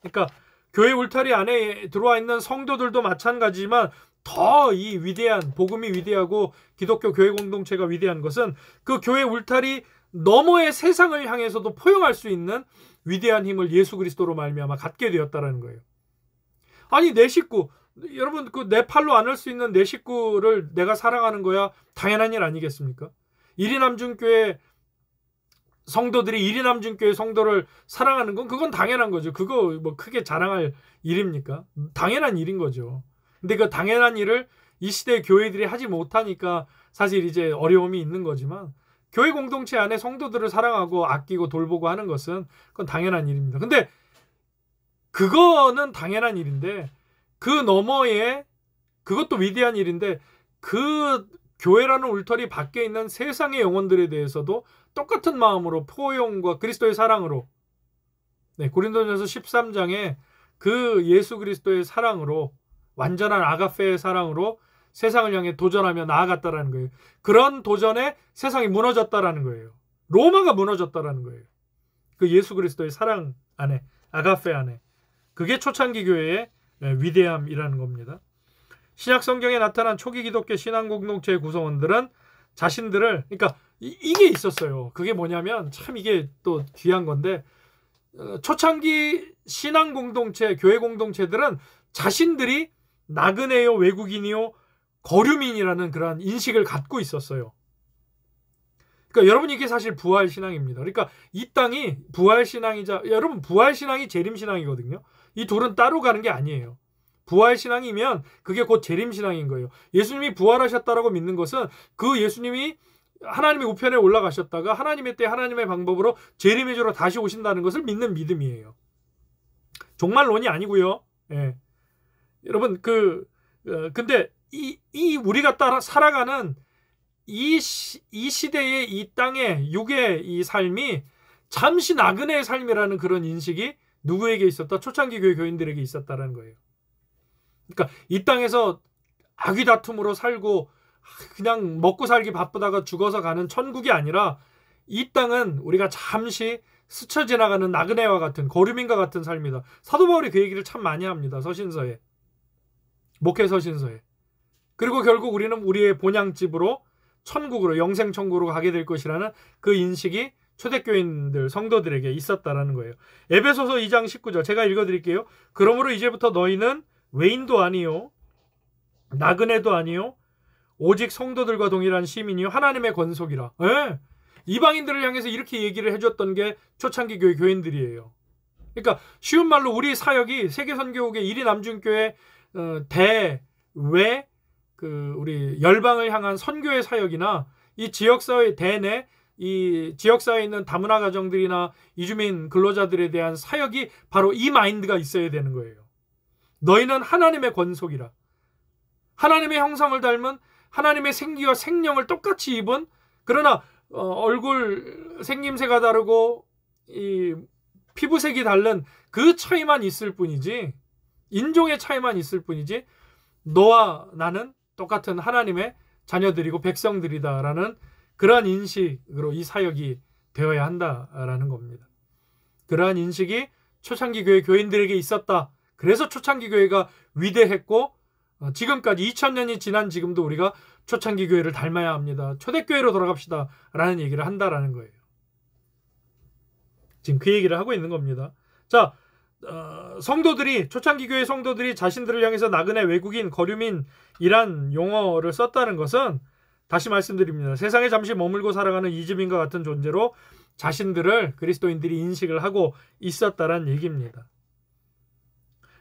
그러니까 교회 울타리 안에 들어와 있는 성도들도 마찬가지지만 더 이 위대한 복음이 위대하고 기독교 교회 공동체가 위대한 것은 그 교회 울타리 너머의 세상을 향해서도 포용할 수 있는 위대한 힘을 예수 그리스도로 말미암아 갖게 되었다라는 거예요. 아니 내 식구, 여러분 그 내 팔로 안을 수 있는 내 식구를 내가 사랑하는 거야 당연한 일 아니겠습니까? 이리남중교회 성도들이 이리남중교회 성도를 사랑하는 건 그건 당연한 거죠. 그거 뭐 크게 자랑할 일입니까? 당연한 일인 거죠. 근데 그 당연한 일을 이 시대의 교회들이 하지 못하니까 사실 이제 어려움이 있는 거지만 교회 공동체 안에 성도들을 사랑하고 아끼고 돌보고 하는 것은 그건 당연한 일입니다. 근데 그거는 당연한 일인데 그 너머에 그것도 위대한 일인데 그 교회라는 울타리 밖에 있는 세상의 영혼들에 대해서도 똑같은 마음으로 포용과 그리스도의 사랑으로 고린도전서 13장에 그 예수 그리스도의 사랑으로 완전한 아가페의 사랑으로 세상을 향해 도전하며 나아갔다라는 거예요. 그런 도전에 세상이 무너졌다라는 거예요. 로마가 무너졌다라는 거예요. 그 예수 그리스도의 사랑 안에, 아가페 안에. 그게 초창기 교회의 위대함이라는 겁니다. 신약 성경에 나타난 초기 기독교 신앙 공동체의 구성원들은 자신들을, 그러니까 이게 있었어요. 그게 뭐냐면 참 이게 또 귀한 건데 초창기 신앙 공동체, 교회 공동체들은 자신들이 나그네요, 외국인이요, 거류민이라는 그런 인식을 갖고 있었어요. 그러니까 여러분 이게 사실 부활 신앙입니다. 그러니까 이 땅이 부활 신앙이자 여러분 부활 신앙이 재림 신앙이거든요. 이 둘은 따로 가는 게 아니에요. 부활 신앙이면 그게 곧 재림 신앙인 거예요. 예수님이 부활하셨다라고 믿는 것은 그 예수님이 하나님의 우편에 올라가셨다가 하나님의 때 하나님의 방법으로 재림의주로 다시 오신다는 것을 믿는 믿음이에요. 종말론이 아니고요. 예. 여러분 근데 이 우리가 따라 살아가는 이 시대의 이 땅의 육의 이 삶이 잠시 나그네의 삶이라는 그런 인식이 누구에게 있었다? 초창기 교회 교인들에게 있었다라는 거예요. 그러니까 이 땅에서 악의 다툼으로 살고 그냥 먹고 살기 바쁘다가 죽어서 가는 천국이 아니라 이 땅은 우리가 잠시 스쳐 지나가는 나그네와 같은 거류민과 같은 삶이다. 사도 바울이 그 얘기를 참 많이 합니다. 서신서에. 목회 서신서에. 그리고 결국 우리는 우리의 본향집으로 천국으로 영생천국으로 가게 될 것이라는 그 인식이 초대교인들 성도들에게 있었다라는 거예요. 에베소서 2장 19절 제가 읽어드릴게요. 그러므로 이제부터 너희는 외인도 아니요 나그네도 아니요 오직 성도들과 동일한 시민이요 하나님의 권속이라. 예. 이방인들을 향해서 이렇게 얘기를 해줬던 게 초창기 교회 교인들이에요. 그러니까 쉬운 말로 우리 사역이 세계선교국의 1위 남중교회 대외 우리 열방을 향한 선교의 사역이나 이 지역사회 대내 이 지역사회에 있는 다문화 가정들이나 이주민 근로자들에 대한 사역이 바로 이 마인드가 있어야 되는 거예요. 너희는 하나님의 권속이라. 하나님의 형상을 닮은 하나님의 생기와 생명을 똑같이 입은 그러나 얼굴 생김새가 다르고 이 피부색이 다른 그 차이만 있을 뿐이지 인종의 차이만 있을 뿐이지 너와 나는 똑같은 하나님의 자녀들이고 백성들이다라는 그러한 인식으로 이 사역이 되어야 한다라는 겁니다. 그러한 인식이 초창기 교회 교인들에게 있었다. 그래서 초창기 교회가 위대했고 지금까지 2000년이 지난 지금도 우리가 초창기 교회를 닮아야 합니다. 초대교회로 돌아갑시다 라는 얘기를 한다라는 거예요. 지금 그 얘기를 하고 있는 겁니다. 자, 성도들이 초창기 교회 성도들이 자신들을 향해서 나그네 외국인 거류민이란 용어를 썼다는 것은 다시 말씀드립니다. 세상에 잠시 머물고 살아가는 이집인과 같은 존재로 자신들을 그리스도인들이 인식을 하고 있었다는 얘기입니다.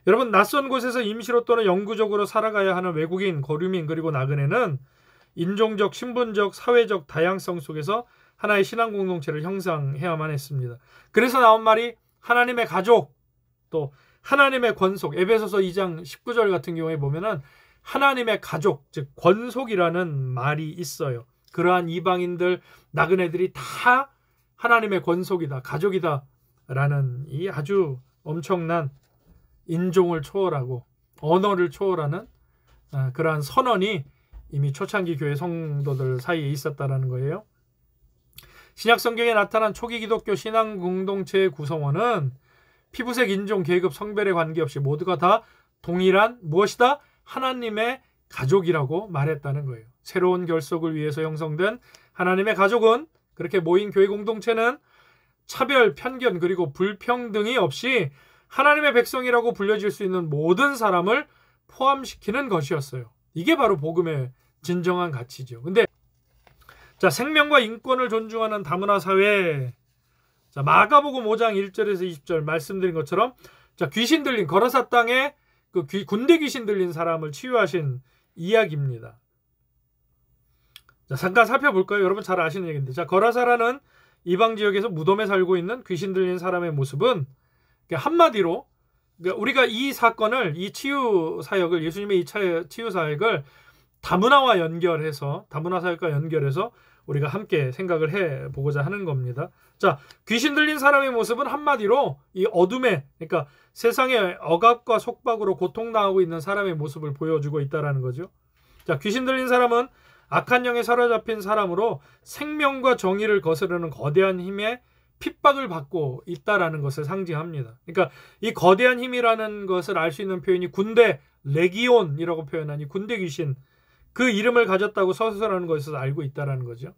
여러분 낯선 곳에서 임시로 또는 영구적으로 살아가야 하는 외국인, 거류민 그리고 나그네는 인종적, 신분적, 사회적 다양성 속에서 하나의 신앙 공동체를 형성해야만 했습니다. 그래서 나온 말이 하나님의 가족, 또 하나님의 권속, 에베소서 2장 19절 같은 경우에 보면은 하나님의 가족, 즉 권속이라는 말이 있어요. 그러한 이방인들, 나그네들이 다 하나님의 권속이다, 가족이다 라는 이 아주 엄청난 인종을 초월하고 언어를 초월하는 그러한 선언이 이미 초창기 교회 성도들 사이에 있었다라는 거예요. 신약 성경에 나타난 초기 기독교 신앙 공동체의 구성원은 피부색, 인종, 계급, 성별에 관계없이 모두가 다 동일한 무엇이다? 하나님의 가족이라고 말했다는 거예요. 새로운 결속을 위해서 형성된 하나님의 가족은 그렇게 모인 교회 공동체는 차별, 편견 그리고 불평등이 없이 하나님의 백성이라고 불려질 수 있는 모든 사람을 포함시키는 것이었어요. 이게 바로 복음의 진정한 가치죠. 근데 자, 생명과 인권을 존중하는 다문화 사회. 자, 마가복음 5장 1절에서 20절 말씀드린 것처럼 자, 귀신 들린 거라사 땅에 군대 귀신 들린 사람을 치유하신 이야기입니다. 자, 잠깐 살펴볼까요? 여러분 잘 아시는 얘기인데. 자, 거라사라는 이방 지역에서 무덤에 살고 있는 귀신 들린 사람의 모습은 한마디로 우리가 이 사건을, 이 치유 사역을, 예수님의 이 치유 사역을 다문화와 연결해서, 다문화 사역과 연결해서 우리가 함께 생각을 해보고자 하는 겁니다. 자, 귀신 들린 사람의 모습은 한마디로 이 어둠에, 그러니까 세상의 억압과 속박으로 고통당하고 있는 사람의 모습을 보여주고 있다는 거죠. 자, 귀신 들린 사람은 악한 영에 사로잡힌 사람으로 생명과 정의를 거스르는 거대한 힘에 핍박을 받고 있다라는 것을 상징합니다. 그러니까 이 거대한 힘이라는 것을 알 수 있는 표현이 군대, 레기온이라고 표현하니 군대 귀신, 그 이름을 가졌다고 서술하는 것에서 알고 있다라는 거죠.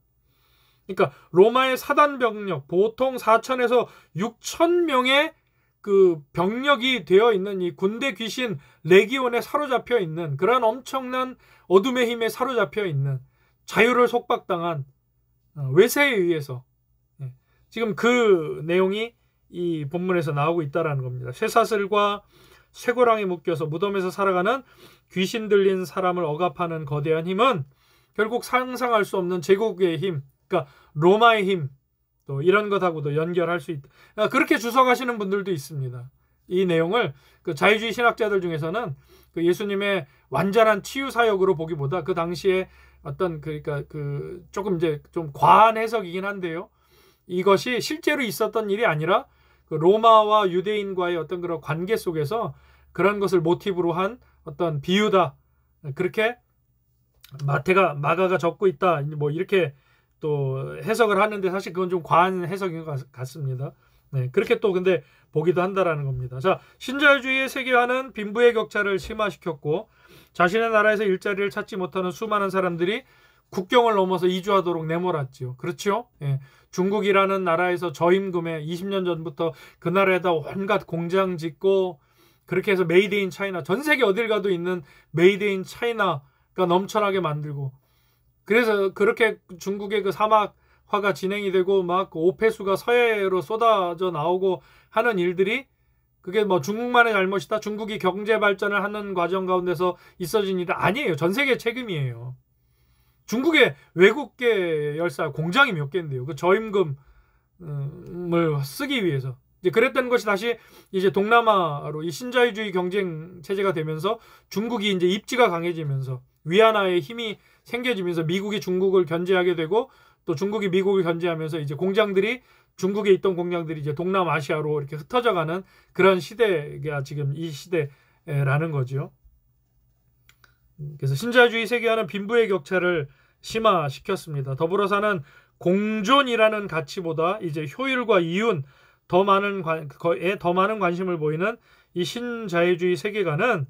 그러니까 로마의 사단 병력, 보통 4천에서 6천 명의 그 병력이 되어 있는 이 군대 귀신 레기온에 사로잡혀 있는 그런 엄청난 어둠의 힘에 사로잡혀 있는 자유를 속박당한 외세에 의해서 지금 그 내용이 이 본문에서 나오고 있다는 겁니다. 쇠사슬과 쇠고랑에 묶여서 무덤에서 살아가는 귀신 들린 사람을 억압하는 거대한 힘은 결국 상상할 수 없는 제국의 힘, 그러니까 로마의 힘, 또 이런 것하고도 연결할 수 있다. 그렇게 주석하시는 분들도 있습니다. 이 내용을 그 자유주의 신학자들 중에서는 그 예수님의 완전한 치유 사역으로 보기보다 그 당시에 어떤 그러니까 그 조금 이제 좀 과한 해석이긴 한데요. 이것이 실제로 있었던 일이 아니라 그 로마와 유대인과의 어떤 그런 관계 속에서 그런 것을 모티브로 한 어떤 비유다. 그렇게 마가가 적고 있다. 뭐 이렇게 또 해석을 하는데 사실 그건 좀 과한 해석인 것 같습니다. 네, 그렇게 또 근데 보기도 한다라는 겁니다. 자, 신자유주의의 세계화는 빈부의 격차를 심화시켰고 자신의 나라에서 일자리를 찾지 못하는 수많은 사람들이 국경을 넘어서 이주하도록 내몰았지요. 그렇죠? 예. 중국이라는 나라에서 저임금에 20년 전부터 그 나라에다 온갖 공장 짓고 그렇게 해서 메이드 인 차이나 전 세계 어딜 가도 있는 메이드 인 차이나가 넘쳐나게 만들고 그래서 그렇게 중국의 그 사막화가 진행이 되고 막 오폐수가 서해로 쏟아져 나오고 하는 일들이 그게 뭐 중국만의 잘못이다. 중국이 경제 발전을 하는 과정 가운데서 있어진 일이 아니에요. 전 세계 책임이에요. 중국의 외국계 열사 공장이 몇 개인데요. 그 저임금을 쓰기 위해서. 이제 그랬던 것이 다시 이제 동남아로 이 신자유주의 경쟁 체제가 되면서 중국이 이제 입지가 강해지면서 위안화의 힘이 생겨지면서 미국이 중국을 견제하게 되고 또 중국이 미국을 견제하면서 이제 공장들이 중국에 있던 공장들이 이제 동남아시아로 이렇게 흩어져가는 그런 시대가 지금 이 시대라는 거죠. 그래서 신자유주의 세계화는 빈부의 격차를 심화시켰습니다. 더불어서는 공존이라는 가치보다 이제 효율과 이윤 더 많은 관심을 보이는 이 신자유주의 세계관은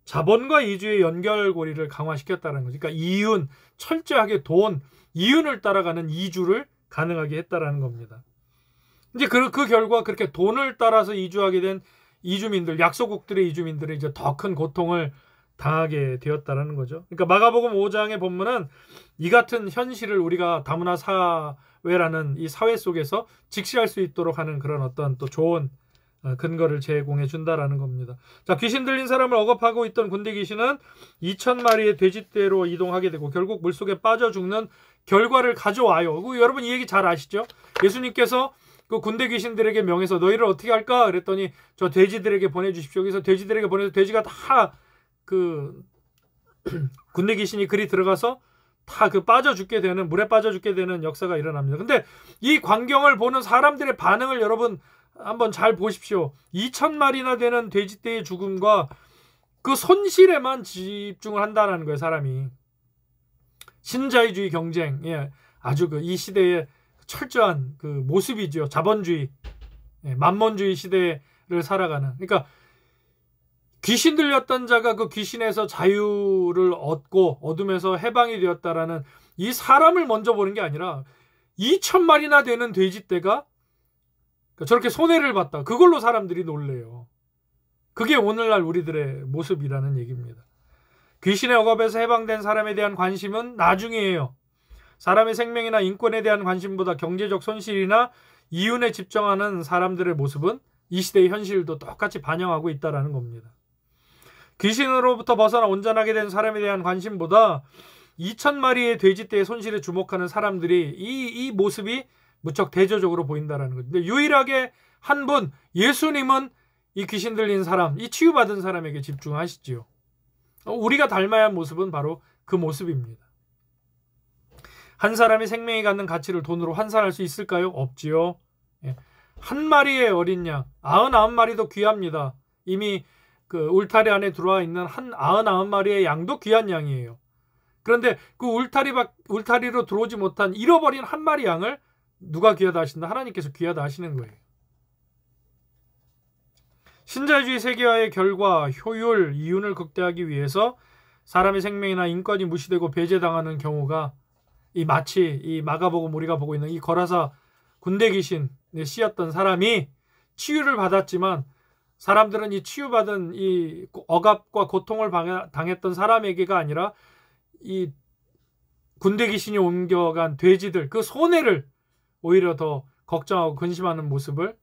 자본과 이주의 연결고리를 강화시켰다는 거죠. 그러니까 이윤, 철저하게 돈, 이윤을 따라가는 이주를 가능하게 했다라는 겁니다. 이제 그 결과 그렇게 돈을 따라서 이주하게 된 이주민들, 약소국들의 이주민들은 이제 더 큰 고통을 당하게 되었다라는 거죠. 그러니까 마가복음 5장의 본문은 이 같은 현실을 우리가 다문화 사회라는 이 사회 속에서 직시할 수 있도록 하는 그런 어떤 또 좋은 근거를 제공해 준다라는 겁니다. 자, 귀신 들린 사람을 억압하고 있던 군대 귀신은 2,000마리의 돼지떼로 이동하게 되고 결국 물속에 빠져 죽는 결과를 가져와요. 여러분 이 얘기 잘 아시죠? 예수님께서 그 군대 귀신들에게 명해서 너희를 어떻게 할까? 그랬더니 저 돼지들에게 보내주십시오. 그래서 돼지들에게 보내서 돼지가 다 그 군대 귀신이 그리 들어가서 다 그 빠져 죽게 되는 물에 빠져 죽게 되는 역사가 일어납니다. 근데 이 광경을 보는 사람들의 반응을 여러분 한번 잘 보십시오. 2,000마리나 되는 돼지떼의 죽음과 그 손실에만 집중을 한다는 거예요, 사람이. 신자유주의 경쟁, 예, 아주 그 이 시대의 철저한 그 모습이죠. 자본주의, 예, 만몬주의 시대를 살아가는. 그러니까 귀신 들렸던 자가 그 귀신에서 자유를 얻고 어둠에서 해방이 되었다라는 이 사람을 먼저 보는 게 아니라 2,000마리나 되는 돼지떼가 저렇게 손해를 봤다. 그걸로 사람들이 놀래요. 그게 오늘날 우리들의 모습이라는 얘기입니다. 귀신의 억압에서 해방된 사람에 대한 관심은 나중이에요. 사람의 생명이나 인권에 대한 관심보다 경제적 손실이나 이윤에 집중하는 사람들의 모습은 이 시대의 현실도 똑같이 반영하고 있다는 겁니다. 귀신으로부터 벗어나 온전하게 된 사람에 대한 관심보다 2,000마리의 돼지떼의 손실에 주목하는 사람들이 이 모습이 무척 대조적으로 보인다는 거죠. 근데 유일하게 한 분, 예수님은 이 귀신 들린 사람, 이 치유받은 사람에게 집중하시지요. 우리가 닮아야 할 모습은 바로 그 모습입니다. 한 사람이 생명이 갖는 가치를 돈으로 환산할 수 있을까요? 없지요. 한 마리의 어린 양, 99마리도 귀합니다. 이미 그 울타리 안에 들어와 있는 한 99마리의 양도 귀한 양이에요. 그런데 그 울타리로 들어오지 못한 잃어버린 한 마리 양을 누가 귀하다 하신다? 하나님께서 귀하다 하시는 거예요. 신자유주의 세계화의 결과, 효율, 이윤을 극대화하기 위해서 사람의 생명이나 인권이 무시되고 배제당하는 경우가 마치 이 마가복음 우리가 보고 있는 이 거라사 군대 귀신에 씌었던 사람이 치유를 받았지만 사람들은 이 치유받은 이 억압과 고통을 당했던 사람에게가 아니라 이 군대 귀신이 옮겨간 돼지들 그 손해를 오히려 더 걱정하고 근심하는 모습을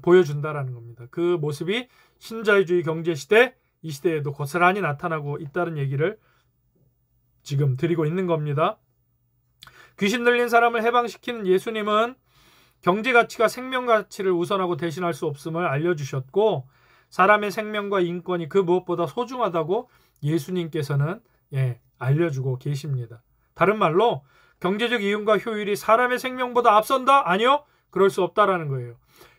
보여준다라는 겁니다. 그 모습이 신자유주의 경제시대 이 시대에도 고스란히 나타나고 있다는 얘기를 지금 드리고 있는 겁니다. 귀신 들린 사람을 해방시키는 예수님은 경제 가치가 생명 가치를 우선하고 대신할 수 없음을 알려주셨고, 사람의 생명과 인권이 그 무엇보다 소중하다고 예수님께서는 알려주고 계십니다. 다른 말로 경제적 이윤과 효율이 사람의 생명보다 앞선다? 아니요. 그럴 수 없다라는 거예요.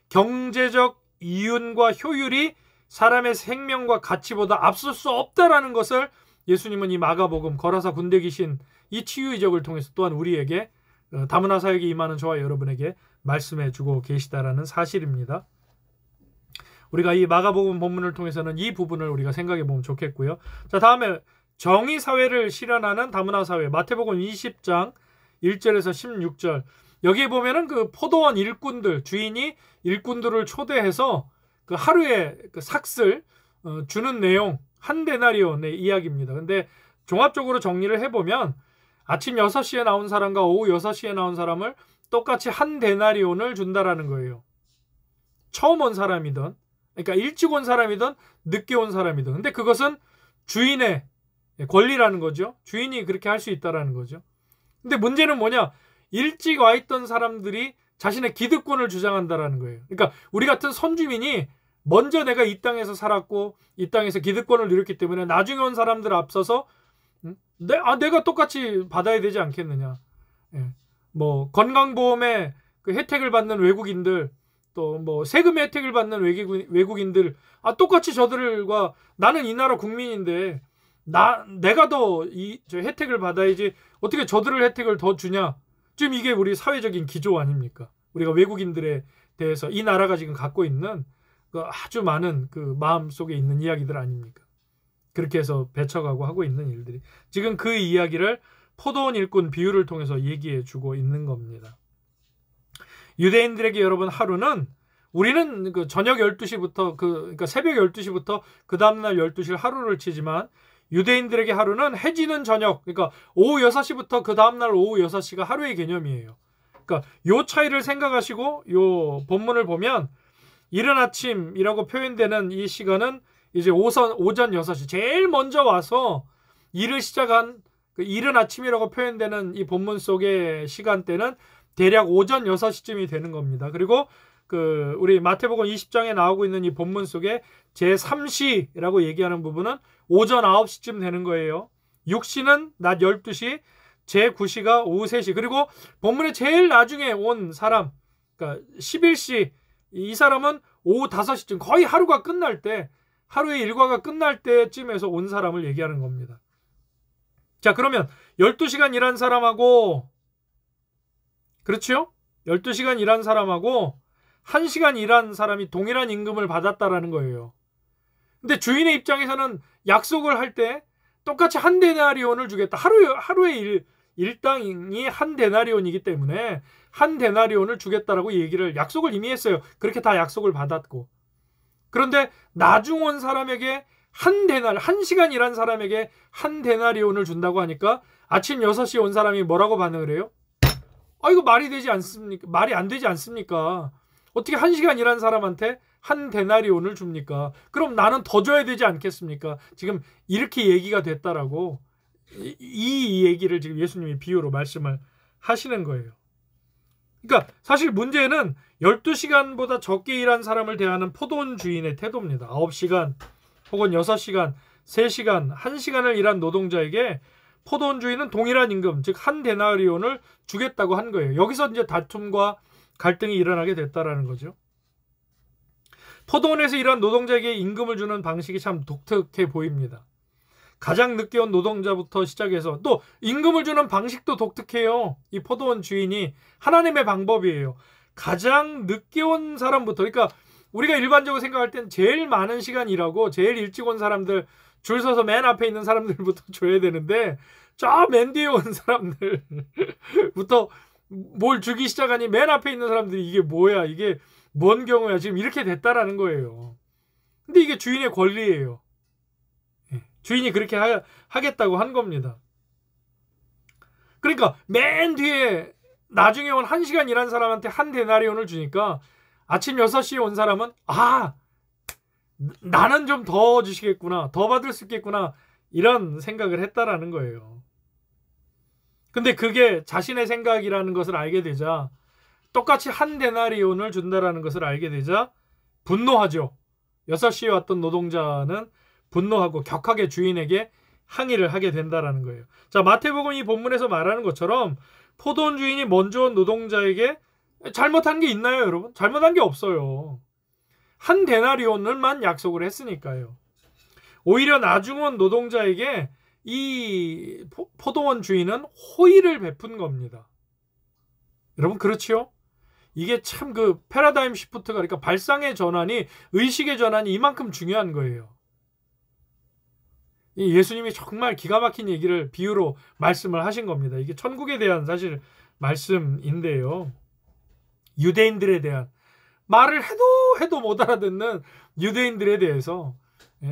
경제적 이윤과 효율이 사람의 생명과 가치보다 앞설 수 없다라는 것을 예수님은 이 마가복음 거라사 군대 귀신 이 치유 이적을 통해서 또한 우리에게 다문화 사역에 임하는 저와 여러분에게 말씀해 주고 계시다라는 사실입니다. 우리가 이 마가복음 본문을 통해서는 이 부분을 우리가 생각해 보면 좋겠고요. 자, 다음에 정의사회를 실현하는 다문화 사회, 마태복음 20장 1절에서 16절. 여기에 보면은 그 포도원 일꾼들, 주인이 일꾼들을 초대해서 그 하루에 그 삭슬 주는 내용, 한 데나리온의 이야기입니다. 근데 종합적으로 정리를 해보면 아침 6시에 나온 사람과 오후 6시에 나온 사람을 똑같이 한 데나리온을 준다라는 거예요. 처음 온 사람이든, 그러니까 일찍 온 사람이든 늦게 온 사람이든. 근데 그것은 주인의 권리라는 거죠. 주인이 그렇게 할 수 있다라는 거죠. 근데 문제는 뭐냐? 일찍 와 있던 사람들이 자신의 기득권을 주장한다라는 거예요. 그러니까 우리 같은 선주민이 먼저 내가 이 땅에서 살았고 이 땅에서 기득권을 누렸기 때문에 나중에 온 사람들 앞서서 내가 똑같이 받아야 되지 않겠느냐. 뭐 건강보험에 그 혜택을 받는 외국인들, 또 뭐 세금의 혜택을 받는 외국인들, 똑같이 저들과 나는 이 나라 국민인데 내가 더 저 혜택을 받아야지 어떻게 저들을 혜택을 더 주냐. 지금 이게 우리 사회적인 기조 아닙니까? 우리가 외국인들에 대해서 이 나라가 지금 갖고 있는 그 아주 많은 그 마음 속에 있는 이야기들 아닙니까? 그렇게 해서 배쳐가고 하고 있는 일들이 지금 그 이야기를 포도원 일꾼 비유를 통해서 얘기해 주고 있는 겁니다. 유대인들에게 여러분 하루는 우리는 그 저녁 12시부터 그러니까 새벽 12시부터 그 다음날 12시를 하루를 치지만 유대인들에게 하루는 해지는 저녁, 그러니까 오후 6시부터 그 다음날 오후 6시가 하루의 개념이에요. 그러니까 요 차이를 생각하시고 요 본문을 보면 이른 아침이라고 표현되는 이 시간은 이제 오전 6시 제일 먼저 와서 일을 시작한 그 이른 아침이라고 표현되는 이 본문 속의 시간대는 대략 오전 6시쯤이 되는 겁니다. 그리고 그 우리 마태복음 20장에 나오고 있는 이 본문 속에 제3시라고 얘기하는 부분은 오전 9시쯤 되는 거예요. 6시는 낮 12시, 제9시가 오후 3시. 그리고 본문에 제일 나중에 온 사람, 그러니까 11시, 이 사람은 오후 5시쯤, 거의 하루가 끝날 때, 하루의 일과가 끝날 때쯤에서 온 사람을 얘기하는 겁니다. 자, 그러면 12시간 일한 사람하고, 그렇죠? 12시간 일한 사람하고 1시간 일한 사람이 동일한 임금을 받았다라는 거예요. 근데 주인의 입장에서는 약속을 할 때 똑같이 한 데나리온을 주겠다. 하루의 일당이 한 데나리온이기 때문에 한 데나리온을 주겠다라고 약속을 이미 했어요. 그렇게 다 약속을 받았고. 그런데 나중 온 사람에게 한 시간 일한 사람에게 한 데나리온을 준다고 하니까 아침 6시에 온 사람이 뭐라고 반응을 해요? 이거 말이 되지 않습니까? 말이 안 되지 않습니까? 어떻게 1시간 일한 사람한테 한 데나리온을 줍니까? 그럼 나는 더 줘야 되지 않겠습니까? 지금 이렇게 얘기가 됐다라고 이 얘기를 지금 예수님이 비유로 말씀을 하시는 거예요. 그러니까 사실 문제는 12시간보다 적게 일한 사람을 대하는 포도원 주인의 태도입니다. 9시간 혹은 6시간, 3시간, 1시간을 일한 노동자에게 포도원 주인은 동일한 임금, 즉 한 데나리온을 주겠다고 한 거예요. 여기서 이제 다툼과 갈등이 일어나게 됐다라는 거죠. 포도원에서 일한 노동자에게 임금을 주는 방식이 참 독특해 보입니다. 가장 늦게 온 노동자부터 시작해서 또 임금을 주는 방식도 독특해요. 이 포도원 주인이 하나님의 방법이에요. 가장 늦게 온 사람부터, 그러니까 우리가 일반적으로 생각할 땐 제일 많은 시간 일하고 제일 일찍 온 사람들, 줄 서서 맨 앞에 있는 사람들부터 줘야 되는데 저 맨 뒤에 온 사람들부터 뭘 주기 시작하니 맨 앞에 있는 사람들이 이게 뭐야, 이게 뭔 경우야, 지금 이렇게 됐다라는 거예요. 근데 이게 주인의 권리예요. 주인이 그렇게 하겠다고 한 겁니다. 그러니까 맨 뒤에 나중에 온 1시간 일한 사람한테 한 데나리온을 주니까 아침 6시에 온 사람은 나는 좀 더 주시겠구나, 더 받을 수 있겠구나, 이런 생각을 했다라는 거예요. 근데 그게 자신의 생각이라는 것을 알게 되자, 똑같이 한 데나리온을 준다라는 것을 알게 되자 분노하죠. 6시에 왔던 노동자는 분노하고 격하게 주인에게 항의를 하게 된다라는 거예요. 자, 마태복음 이 본문에서 말하는 것처럼 포도원 주인이 먼저 온 노동자에게 잘못한 게 있나요, 여러분? 잘못한 게 없어요. 한 데나리온을만 약속을 했으니까요. 오히려 나중 온 노동자에게 이 포도원 주인은 호의를 베푼 겁니다. 여러분, 그렇지요? 이게 참 그 패러다임 시프트가, 그러니까 발상의 전환이, 의식의 전환이 이만큼 중요한 거예요. 예수님이 정말 기가 막힌 얘기를 비유로 말씀을 하신 겁니다. 이게 천국에 대한 사실 말씀인데요. 유대인들에 대한, 말을 해도 못 알아듣는 유대인들에 대해서,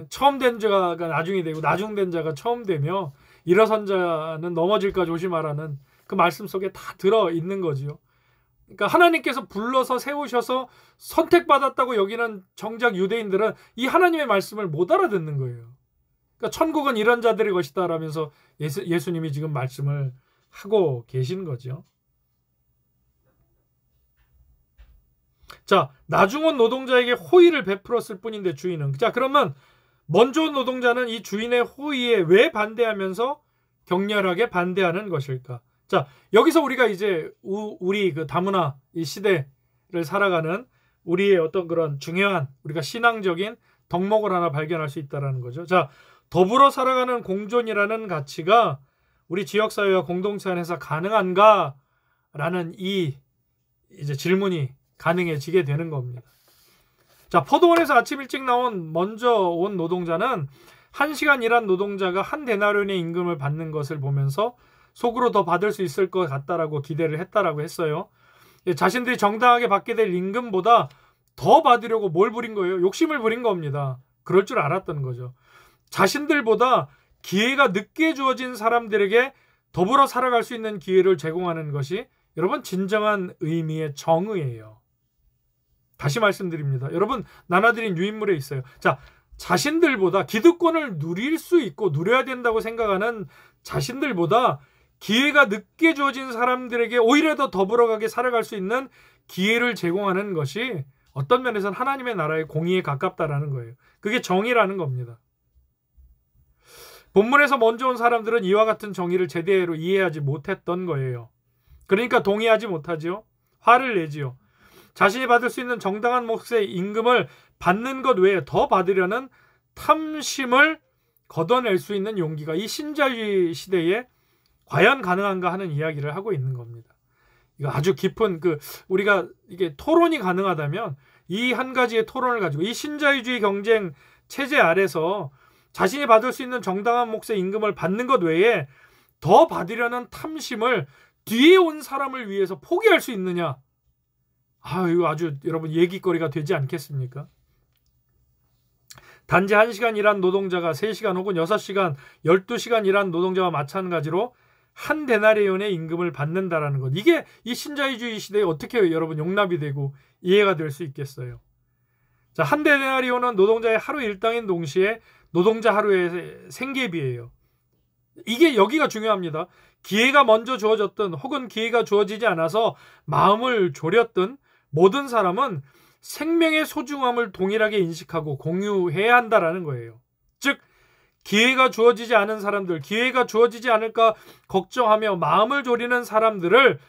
처음 된 자가 나중이 되고 나중 된 자가 처음 되며 일어선 자는 넘어질까 조심하라는 그 말씀 속에 다 들어있는 거지요. 그러니까 하나님께서 불러서 세우셔서 선택받았다고 여기는 정작 유대인들은 이 하나님의 말씀을 못 알아듣는 거예요. 그러니까 천국은 이런 자들의 것이다 라면서 예수님이 지금 말씀을 하고 계신 거죠. 자, 나중 온 노동자에게 호의를 베풀었을 뿐인데 주인은, 자, 그러면 먼저 온 노동자는 이 주인의 호의에 왜 반대하면서 격렬하게 반대하는 것일까? 자, 여기서 우리가 이제 우리 그 다문화 이 시대를 살아가는 우리의 어떤 그런 중요한, 우리가 신앙적인 덕목을 하나 발견할 수 있다는 거죠. 자, 더불어 살아가는 공존이라는 가치가 우리 지역사회와 공동체 안에서 가능한가? 라는 이 이제 질문이 가능해지게 되는 겁니다. 자, 포도원에서 아침 일찍 먼저 온 노동자는 1시간 일한 노동자가 한 데나리온의 임금을 받는 것을 보면서 속으로 더 받을 수 있을 것 같다라고 기대를 했다라고 했어요. 자신들이 정당하게 받게 될 임금보다 더 받으려고 뭘 부린 거예요? 욕심을 부린 겁니다. 그럴 줄 알았던 거죠. 자신들보다 기회가 늦게 주어진 사람들에게 더불어 살아갈 수 있는 기회를 제공하는 것이 여러분 진정한 의미의 정의예요. 다시 말씀드립니다. 여러분, 나눠드린 유인물에 있어요. 자, 자신들보다 기득권을 누릴 수 있고 누려야 된다고 생각하는 자신들보다 기회가 늦게 주어진 사람들에게 오히려 더 더불어가게 살아갈 수 있는 기회를 제공하는 것이 어떤 면에서는 하나님의 나라의 공의에 가깝다라는 거예요. 그게 정의라는 겁니다. 본문에서 먼저 온 사람들은 이와 같은 정의를 제대로 이해하지 못했던 거예요. 그러니까 동의하지 못하지요. 화를 내지요. 자신이 받을 수 있는 정당한 몫의 임금을 받는 것 외에 더 받으려는 탐심을 걷어낼 수 있는 용기가 이 신자유주의 시대에 과연 가능한가 하는 이야기를 하고 있는 겁니다. 이거 아주 깊은 우리가 이게 토론이 가능하다면 이 한 가지의 토론을 가지고 이 신자유주의 경쟁 체제 아래서 자신이 받을 수 있는 정당한 몫의 임금을 받는 것 외에 더 받으려는 탐심을 뒤에 온 사람을 위해서 포기할 수 있느냐? 이거 아주 여러분 얘기거리가 되지 않겠습니까? 단지 1시간 일한 노동자가 3시간 혹은 6시간, 12시간 일한 노동자와 마찬가지로 한 데나리온의 임금을 받는다라는 것. 이게 이 신자유주의 시대에 어떻게 여러분 용납이 되고 이해가 될 수 있겠어요? 자, 한 데나리온은 노동자의 하루 일당인 동시에 노동자 하루의 생계비예요. 이게 여기가 중요합니다. 기회가 먼저 주어졌든 혹은 기회가 주어지지 않아서 마음을 졸였든 모든 사람은 생명의 소중함을 동일하게 인식하고 공유해야 한다라는 거예요. 즉 기회가 주어지지 않은 사람들, 기회가 주어지지 않을까 걱정하며 마음을 졸이는 사람들을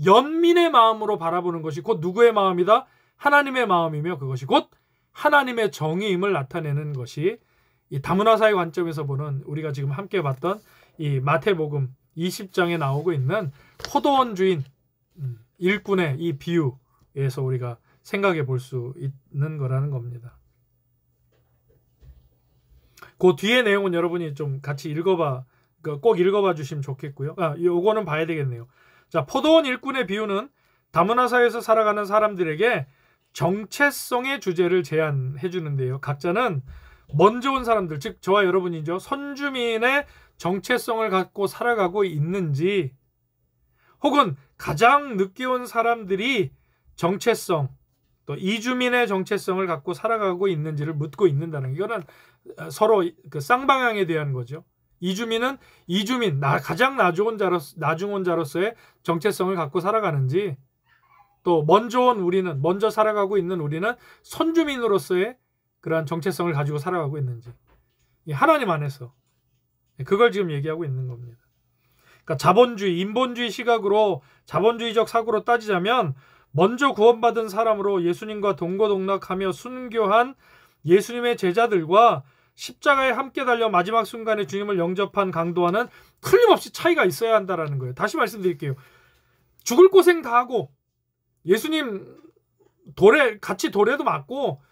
연민의 마음으로 바라보는 것이 곧 누구의 마음이다? 하나님의 마음이며 그것이 곧 하나님의 정의임을 나타내는 것이 이 다문화사의 관점에서 보는 우리가 지금 함께 봤던 이 마태복음 20장에 나오고 있는 포도원 주인 일꾼의 이 비유에서 우리가 생각해 볼 수 있는 거라는 겁니다. 그 뒤에 내용은 여러분이 좀 같이 꼭 읽어봐 주시면 좋겠고요. 요거는 봐야 되겠네요. 자, 포도원 일꾼의 비유는 다문화사회에서 살아가는 사람들에게 정체성의 주제를 제안해 주는데요. 각자는 먼저 온 사람들, 즉 저와 여러분이죠. 선주민의 정체성을 갖고 살아가고 있는지 혹은 가장 늦게 온 사람들이 정체성, 또 이주민의 정체성을 갖고 살아가고 있는지를 묻고 있는다는, 이거는 서로 그 쌍방향에 대한 거죠. 이주민은 이주민, 가장 나중 온 자로서의 정체성을 갖고 살아가는지, 또 먼저 살아가고 있는 우리는 선주민으로서의 그러한 정체성을 가지고 살아가고 있는지, 하나님 안에서 그걸 지금 얘기하고 있는 겁니다. 그러니까 자본주의, 인본주의 시각으로, 자본주의적 사고로 따지자면 먼저 구원받은 사람으로 예수님과 동고동락하며 순교한 예수님의 제자들과 십자가에 함께 달려 마지막 순간에 주님을 영접한 강도와는 틀림없이 차이가 있어야 한다는 거예요. 다시 말씀드릴게요. 죽을 고생 다 하고 예수님 같이 도래도 맞고,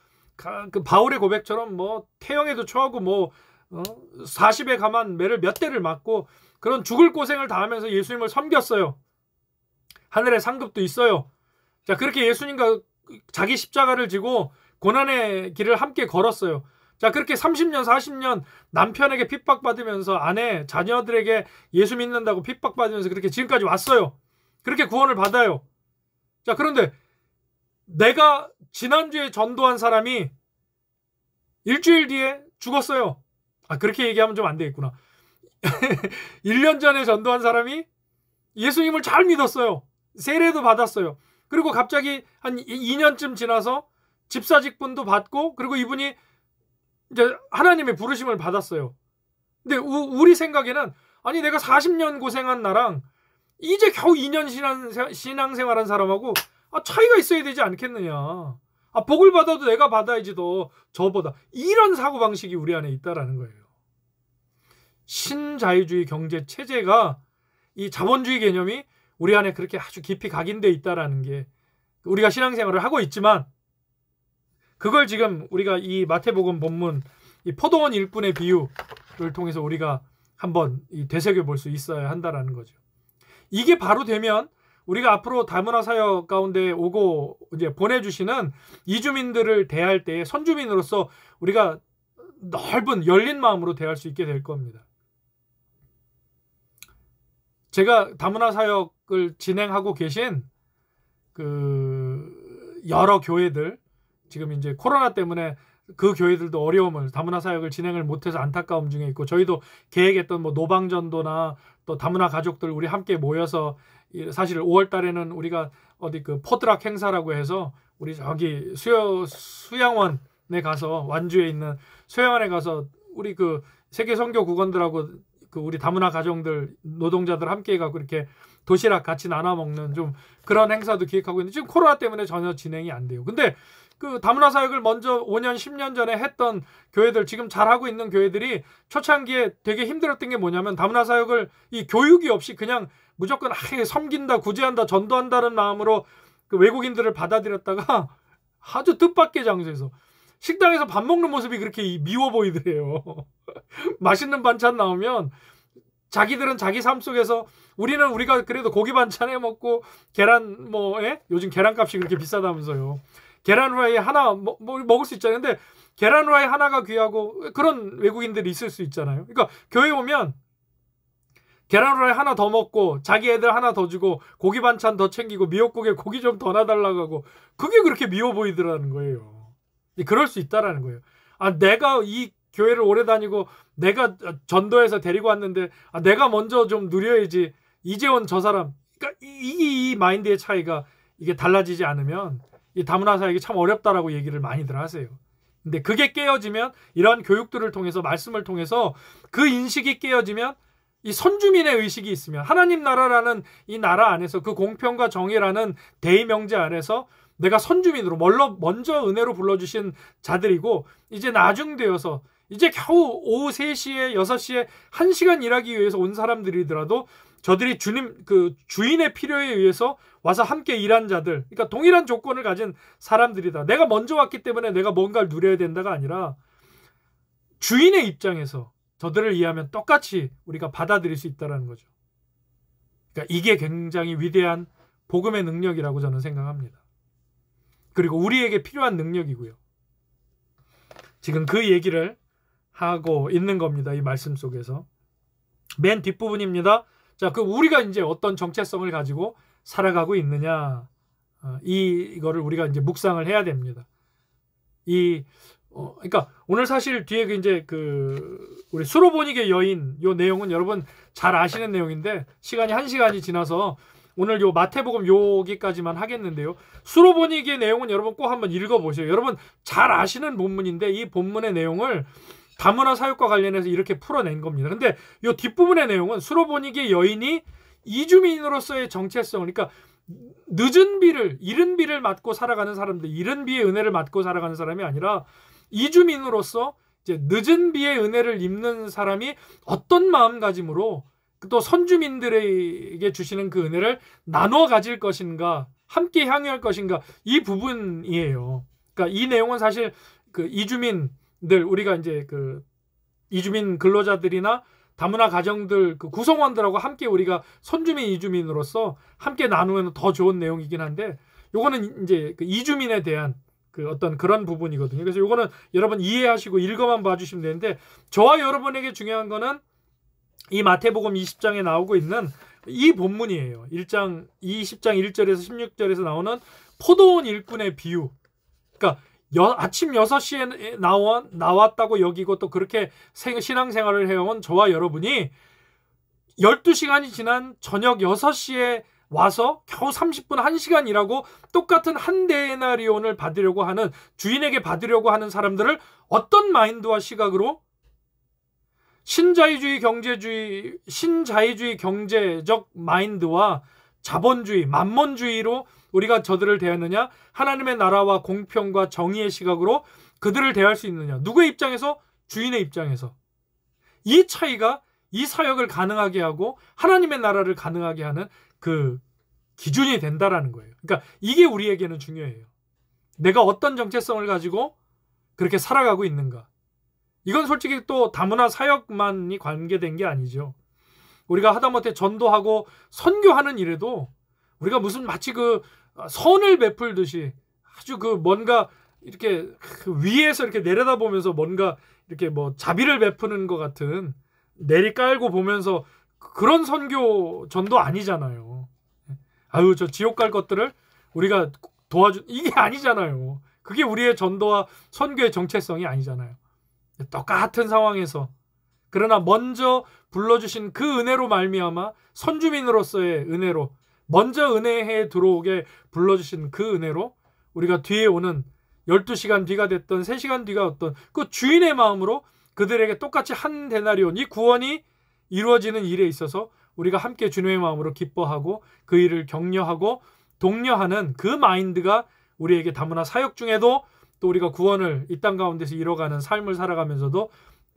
그 바울의 고백처럼 뭐 태형에도 처하고 40에 감한 매를 몇 대를 맞고 그런 죽을 고생을 다 하면서 예수님을 섬겼어요. 하늘에 상급도 있어요. 자, 그렇게 예수님과 자기 십자가를 지고 고난의 길을 함께 걸었어요. 자, 그렇게 30년, 40년 남편에게 핍박받으면서, 아내, 자녀들에게 예수 믿는다고 핍박받으면서 그렇게 지금까지 왔어요. 그렇게 구원을 받아요. 자, 그런데 내가 지난주에 전도한 사람이 일주일 뒤에 죽었어요. 그렇게 얘기하면 좀 안 되겠구나. 1년 전에 전도한 사람이 예수님을 잘 믿었어요. 세례도 받았어요. 그리고 갑자기 한 2년쯤 지나서 집사직분도 받고, 그리고 이분이 이제 하나님의 부르심을 받았어요. 근데 우리 생각에는, 아니 내가 40년 고생한 나랑 이제 겨우 2년 신앙생활한 사람하고 차이가 있어야 되지 않겠느냐. 복을 받아도 내가 받아야지 저보다. 이런 사고방식이 우리 안에 있다라는 거예요. 신자유주의 경제 체제가, 이 자본주의 개념이 우리 안에 그렇게 아주 깊이 각인되어 있다라는 게, 우리가 신앙생활을 하고 있지만 그걸 지금 우리가 이 마태복음 본문, 이 포도원 일꾼의 비유를 통해서 우리가 한번 되새겨 볼 수 있어야 한다라는 거죠. 이게 바로 되면 우리가 앞으로 다문화 사역 가운데 오고 이제 보내주시는 이주민들을 대할 때 선주민으로서 우리가 넓은 열린 마음으로 대할 수 있게 될 겁니다. 제가 다문화 사역을 진행하고 계신 여러 교회들, 지금 이제 코로나 때문에 그 교회들도 어려움을, 다문화 사역을 진행을 못해서 안타까움 중에 있고, 저희도 계획했던 노방전도나 또 다문화 가족들 우리 함께 모여서, 사실 5월 달에는 우리가 어디 포드락 행사라고 해서 우리 저기 수양원에 가서, 완주에 있는 수양원에 가서 우리 세계 선교 국원들하고 우리 다문화 가정들, 노동자들 함께 해가지고 이렇게 도시락 같이 나눠 먹는 좀 그런 행사도 기획하고 있는데, 지금 코로나 때문에 전혀 진행이 안 돼요. 근데 다문화 사역을 먼저 5년, 10년 전에 했던 교회들, 지금 잘하고 있는 교회들이 초창기에 되게 힘들었던 게 뭐냐면, 다문화 사역을 이 교육이 없이 그냥 무조건 섬긴다, 구제한다, 전도한다는 마음으로 외국인들을 받아들였다가 아주 뜻밖의 장소에서 식당에서 밥 먹는 모습이 그렇게 미워 보이더래요. 맛있는 반찬 나오면 자기들은 자기 삶 속에서, 우리가 그래도 고기 반찬 해 먹고 계란 요즘 계란값이 그렇게 비싸다면서요. 계란 후라이 하나 먹을 수 있잖아요. 근데 계란 후라이 하나가 귀하고 그런 외국인들이 있을 수 있잖아요. 그러니까 교회 오면 계란 후라이 하나 더 먹고 자기 애들 하나 더 주고 고기 반찬 더 챙기고 미역국에 고기 좀 더 놔달라고 하고, 그게 그렇게 미워 보이더라는 거예요. 그럴 수 있다라는 거예요. 내가 이 교회를 오래 다니고 내가 전도해서 데리고 왔는데 내가 먼저 좀 누려야지, 이제 온 저 사람. 그러니까 이 마인드의 차이가 이게 달라지지 않으면 이 다문화 사역이 참 어렵다라고 얘기를 많이들 하세요. 근데 그게 깨어지면, 이런 교육들을 통해서, 말씀을 통해서 그 인식이 깨어지면, 이 선주민의 의식이 있으면, 하나님 나라라는 이 나라 안에서, 그 공평과 정의라는 대의명제 안에서 내가 선주민으로 먼저 은혜로 불러주신 자들이고, 이제 나중되어서 이제 겨우 오후 3시에 6시에 1시간 일하기 위해서 온 사람들이더라도 저들이 주인의 필요에 의해서 와서 함께 일한 자들, 그러니까 동일한 조건을 가진 사람들이다. 내가 먼저 왔기 때문에 내가 뭔가를 누려야 된다가 아니라, 주인의 입장에서 저들을 이해하면 똑같이 우리가 받아들일 수 있다는 거죠. 그러니까 이게 굉장히 위대한 복음의 능력이라고 저는 생각합니다. 그리고 우리에게 필요한 능력이고요. 지금 그 얘기를 하고 있는 겁니다. 이 말씀 속에서. 맨 뒷부분입니다. 자, 우리가 이제 어떤 정체성을 가지고 살아가고 있느냐, 이거를 우리가 이제 묵상을 해야 됩니다. 그러니까 오늘 사실 뒤에 이제 우리 수로보니게 여인 요 내용은 여러분 잘 아시는 내용인데 시간이 1시간이 지나서 오늘 요 마태복음 여기까지만 하겠는데요. 수로보니게 내용은 여러분 꼭 한번 읽어보세요. 여러분 잘 아시는 본문인데 이 본문의 내용을 다문화 사역과 관련해서 이렇게 풀어낸 겁니다. 근데 요 뒷부분의 내용은 수로보니게 여인이 이주민으로서의 정체성, 그러니까 이른 비를 맞고 살아가는 사람들, 이른 비의 은혜를 맞고 살아가는 사람이 아니라 이주민으로서 이제 늦은 비의 은혜를 입는 사람이 어떤 마음가짐으로 또 선주민들에게 주시는 그 은혜를 나눠 가질 것인가, 함께 향유할 것인가, 이 부분이에요. 그러니까 이 내용은 사실 이주민들, 우리가 이제 이주민 근로자들이나 다문화 가정들 구성원들하고 함께 우리가 선주민 이주민으로서 함께 나누면 더 좋은 내용이긴 한데, 요거는 이제 이주민에 대한 어떤 그런 부분이거든요. 그래서 요거는 여러분 이해하시고 읽어만 봐주시면 되는데, 저와 여러분에게 중요한 거는 이 마태복음 20장에 나오고 있는 이 본문이에요. 20장 1절에서 16절에서 나오는 포도원 일꾼의 비유. 그러니까 아침 6시에 나왔다고 여기고 또 그렇게 신앙생활을 해온 저와 여러분이 12시간이 지난 저녁 6시에 와서 겨우 30분 1시간 일하고 똑같은 한 데나리온을 받으려고 하는, 주인에게 받으려고 하는 사람들을 어떤 마인드와 시각으로 신자유주의 경제적 마인드와 자본주의, 만몬주의로 우리가 저들을 대하느냐, 하나님의 나라와 공평과 정의의 시각으로 그들을 대할 수 있느냐. 누구의 입장에서? 주인의 입장에서. 이 차이가 이 사역을 가능하게 하고 하나님의 나라를 가능하게 하는 그 기준이 된다라는 거예요. 그러니까 이게 우리에게는 중요해요. 내가 어떤 정체성을 가지고 그렇게 살아가고 있는가. 이건 솔직히 또 다문화 사역만이 관계된 게 아니죠. 우리가 하다못해 전도하고 선교하는 일에도 우리가 무슨 마치 선을 베풀듯이 아주 뭔가 이렇게 위에서 이렇게 내려다보면서 뭔가 이렇게 자비를 베푸는 것 같은, 내리 깔고 보면서 그런 선교 전도 아니잖아요. 아유, 저 지옥 갈 것들을 우리가 이게 아니잖아요. 그게 우리의 전도와 선교의 정체성이 아니잖아요. 똑같은 상황에서, 그러나 먼저 불러주신 그 은혜로 말미암아 선주민으로서의 은혜로, 먼저 은혜에 들어오게 불러주신 그 은혜로 우리가 뒤에 오는 12시간 뒤가 됐던 3시간 뒤가 어떤 그 주인의 마음으로 그들에게 똑같이 한 데나리온, 이 구원이 이루어지는 일에 있어서 우리가 함께 주님의 마음으로 기뻐하고 그 일을 격려하고 독려하는 그 마인드가 우리에게 다문화 사역 중에도 또 우리가 구원을 이 땅 가운데서 이뤄가는 삶을 살아가면서도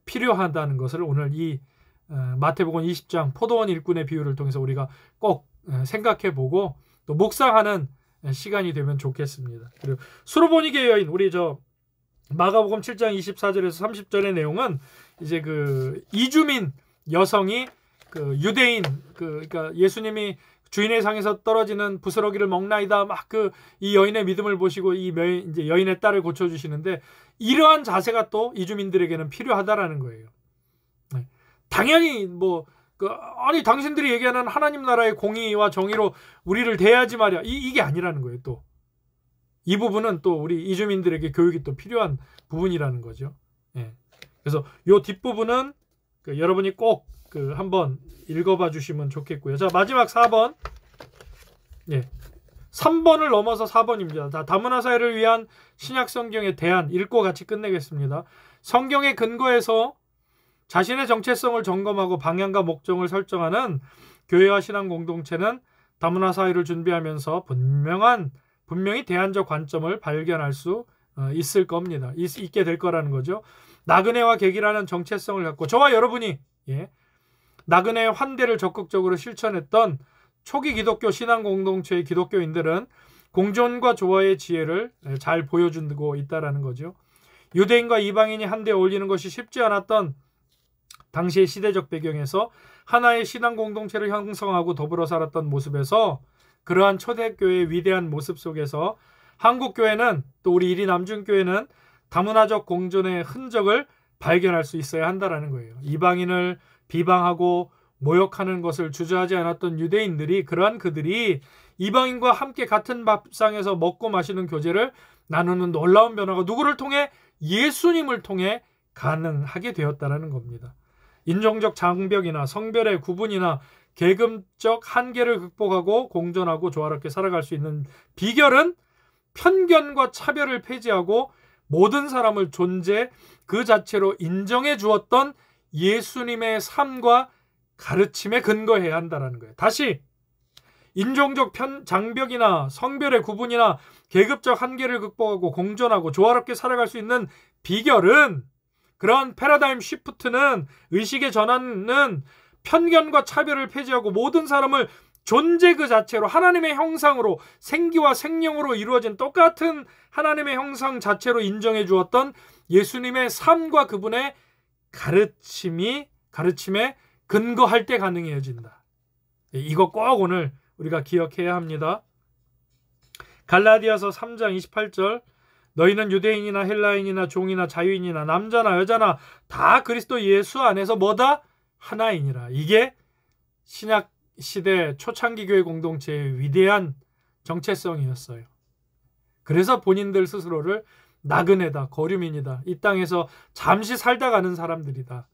필요하다는 것을 오늘 이 마태복음 20장 포도원 일꾼의 비유를 통해서 우리가 꼭 생각해보고 또 묵상하는 시간이 되면 좋겠습니다. 그리고 수로보니게 여인, 우리 마가복음 7장 24절에서 30절의 내용은 이제 이주민 여성이 유대인, 그러니까 예수님이 주인의 상에서 떨어지는 부스러기를 먹나이다, 이 여인의 믿음을 보시고 이제 여인의 딸을 고쳐주시는데, 이러한 자세가 또 이주민들에게는 필요하다라는 거예요. 당연히 아니 당신들이 얘기하는 하나님 나라의 공의와 정의로 우리를 대하지 말이야, 이게 아니라는 거예요. 또 이 부분은 또 우리 이주민들에게 교육이 또 필요한 부분이라는 거죠. 그래서 요 뒷부분은 여러분이 꼭 한번 읽어봐 주시면 좋겠고요. 자, 마지막 4번. 3번을 넘어서 4번입니다. 다문화 사회를 위한 신약 성경의 대안 읽고 같이 끝내겠습니다. 성경의 근거에서 자신의 정체성을 점검하고 방향과 목적을 설정하는 교회와 신앙 공동체는 다문화 사회를 준비하면서 분명히 대안적 관점을 발견할 수 있을 겁니다. 있게 될 거라는 거죠. 나그네와 객이라는 정체성을 갖고 저와 여러분이 나그네의 환대를 적극적으로 실천했던 초기 기독교 신앙 공동체의 기독교인들은 공존과 조화의 지혜를 잘 보여주고 있다는 거죠. 유대인과 이방인이 한데 어울리는 것이 쉽지 않았던 당시의 시대적 배경에서 하나의 신앙 공동체를 형성하고 더불어 살았던 모습에서, 그러한 초대교회의 위대한 모습 속에서 한국교회는, 또 우리 이리 남중교회는 다문화적 공존의 흔적을 발견할 수 있어야 한다는 거예요. 이방인을 비방하고 모욕하는 것을 주저하지 않았던 유대인들이, 그러한 그들이 이방인과 함께 같은 밥상에서 먹고 마시는 교제를 나누는 놀라운 변화가 누구를 통해? 예수님을 통해 가능하게 되었다라는 겁니다. 인종적 장벽이나 성별의 구분이나 계급적 한계를 극복하고 공존하고 조화롭게 살아갈 수 있는 비결은 편견과 차별을 폐지하고 모든 사람을 존재 그 자체로 인정해 주었던 예수님의 삶과 가르침에 근거해야 한다는 거예요. 다시 인종적 장벽이나 성별의 구분이나 계급적 한계를 극복하고 공존하고 조화롭게 살아갈 수 있는 비결은 그런 패러다임 시프트는 의식의 전환은 편견과 차별을 폐지하고 모든 사람을 존재 그 자체로 하나님의 형상으로 생기와 생명으로 이루어진 똑같은 하나님의 형상 자체로 인정해 주었던 예수님의 삶과 그분의 가르침에 근거할 때 가능해진다. 이거 꼭 오늘 우리가 기억해야 합니다. 갈라디아서 3장 28절 너희는 유대인이나 헬라인이나 종이나 자유인이나 남자나 여자나 다 그리스도 예수 안에서 뭐다? 하나이니라. 이게 신약 시대 초창기 교회 공동체의 위대한 정체성이었어요. 그래서 본인들 스스로를 나그네다, 거류민이다, 이 땅에서 잠시 살다 가는 사람들이다.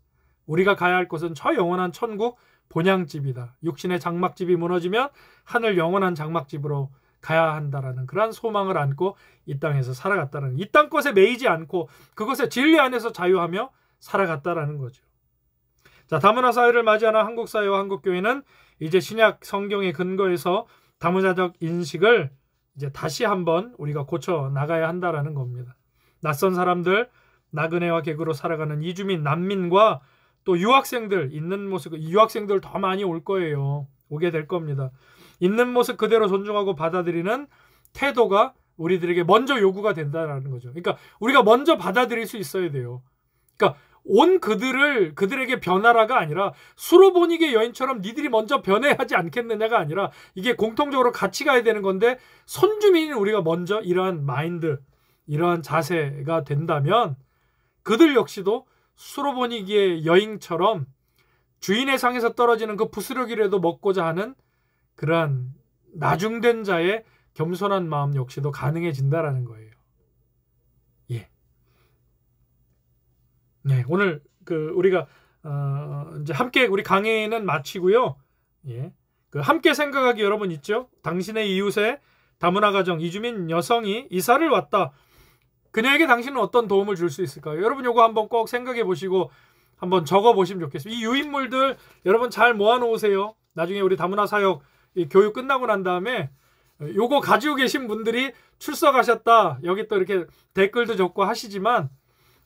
우리가 가야 할 곳은 저 영원한 천국 본향집이다. 육신의 장막집이 무너지면 하늘 영원한 장막집으로 가야 한다라는 그러한 소망을 안고 이 땅에서 살아갔다는, 이 땅 것에 매이지 않고 그것의 진리 안에서 자유하며 살아갔다라는 거죠. 자, 다문화 사회를 맞이하는 한국 사회와 한국 교회는 이제 신약 성경의 근거에서 다문화적 인식을 이제 다시 한번 우리가 고쳐 나가야 한다라는 겁니다. 낯선 사람들, 나그네와 객으로 살아가는 이주민, 난민과 또 유학생들 있는 모습, 유학생들 더 많이 올 거예요. 오게 될 겁니다. 있는 모습 그대로 존중하고 받아들이는 태도가 우리들에게 먼저 요구가 된다는 거죠. 그러니까 우리가 먼저 받아들일 수 있어야 돼요. 그러니까 온 그들에게 변하라가 아니라 수로보니게 여인처럼 니들이 먼저 변해야 하지 않겠느냐가 아니라 이게 공통적으로 같이 가야 되는 건데 선주민인 우리가 먼저 이러한 마인드, 이러한 자세가 된다면 그들 역시도 수로보니기의 여인처럼 주인의 상에서 떨어지는 그 부스러기라도 먹고자 하는 그러한 나중된 자의 겸손한 마음 역시도 가능해진다라는 거예요. 예. 네, 오늘 우리가 이제 함께 우리 강의는 마치고요. 예. 함께 생각하기 여러분 있죠? 당신의 이웃의 다문화 가정 이주민 여성이 이사를 왔다. 그녀에게 당신은 어떤 도움을 줄 수 있을까요? 여러분 요거 한번 꼭 생각해 보시고 한번 적어 보시면 좋겠습니다. 이 유인물들 여러분 잘 모아 놓으세요. 나중에 우리 다문화 사역 교육 끝나고 난 다음에 요거 가지고 계신 분들이 출석하셨다. 여기 또 이렇게 댓글도 적고 하시지만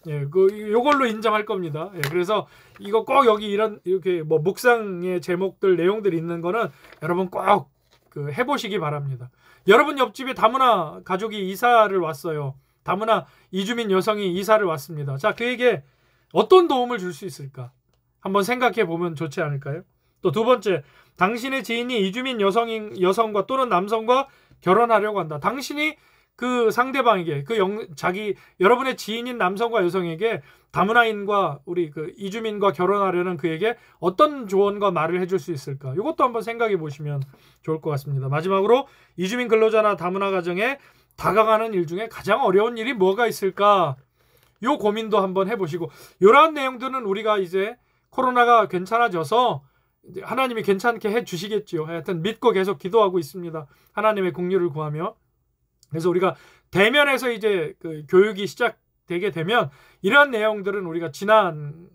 예, 요걸로 인정할 겁니다. 예, 그래서 이거 꼭 여기 이렇게 뭐 묵상의 제목들 내용들이 있는 거는 여러분 꼭 해보시기 바랍니다. 여러분 옆집에 다문화 가족이 이사를 왔어요. 다문화 이주민 여성이 이사를 왔습니다. 자, 그에게 어떤 도움을 줄 수 있을까? 한번 생각해 보면 좋지 않을까요? 또 두 번째, 당신의 지인이 이주민 여성과 또는 남성과 결혼하려고 한다. 당신이 그 상대방에게 여러분의 지인인 남성과 여성에게 다문화인과 우리 이주민과 결혼하려는 그에게 어떤 조언과 말을 해줄 수 있을까? 이것도 한번 생각해 보시면 좋을 것 같습니다. 마지막으로 이주민 근로자나 다문화 가정에 다가가는 일 중에 가장 어려운 일이 뭐가 있을까? 요 고민도 한번 해보시고, 이러한 내용들은 우리가 이제 코로나가 괜찮아져서 하나님이 괜찮게 해주시겠지요. 하여튼 믿고 계속 기도하고 있습니다. 하나님의 긍휼을 구하며. 그래서 우리가 대면에서 이제 교육이 시작되게 되면 이러한 내용들은 우리가 지난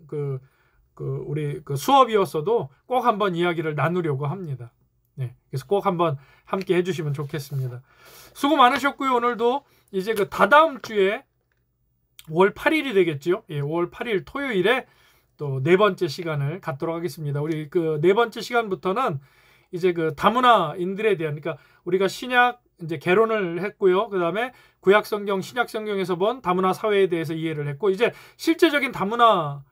우리 수업이었어도 꼭 한번 이야기를 나누려고 합니다. 네, 그래서 꼭 한번 함께 해주시면 좋겠습니다. 수고 많으셨고요. 오늘도 이제 다다음 주에 5월 8일이 되겠죠. 예, 5월 8일 토요일에 또 네 번째 시간을 갖도록 하겠습니다. 우리 네 번째 시간부터는 이제 다문화인들에 대한, 그러니까 우리가 신약 이제 개론을 했고요. 그 다음에 구약 성경, 신약 성경에서 본 다문화 사회에 대해서 이해를 했고, 이제 실제적인 다문화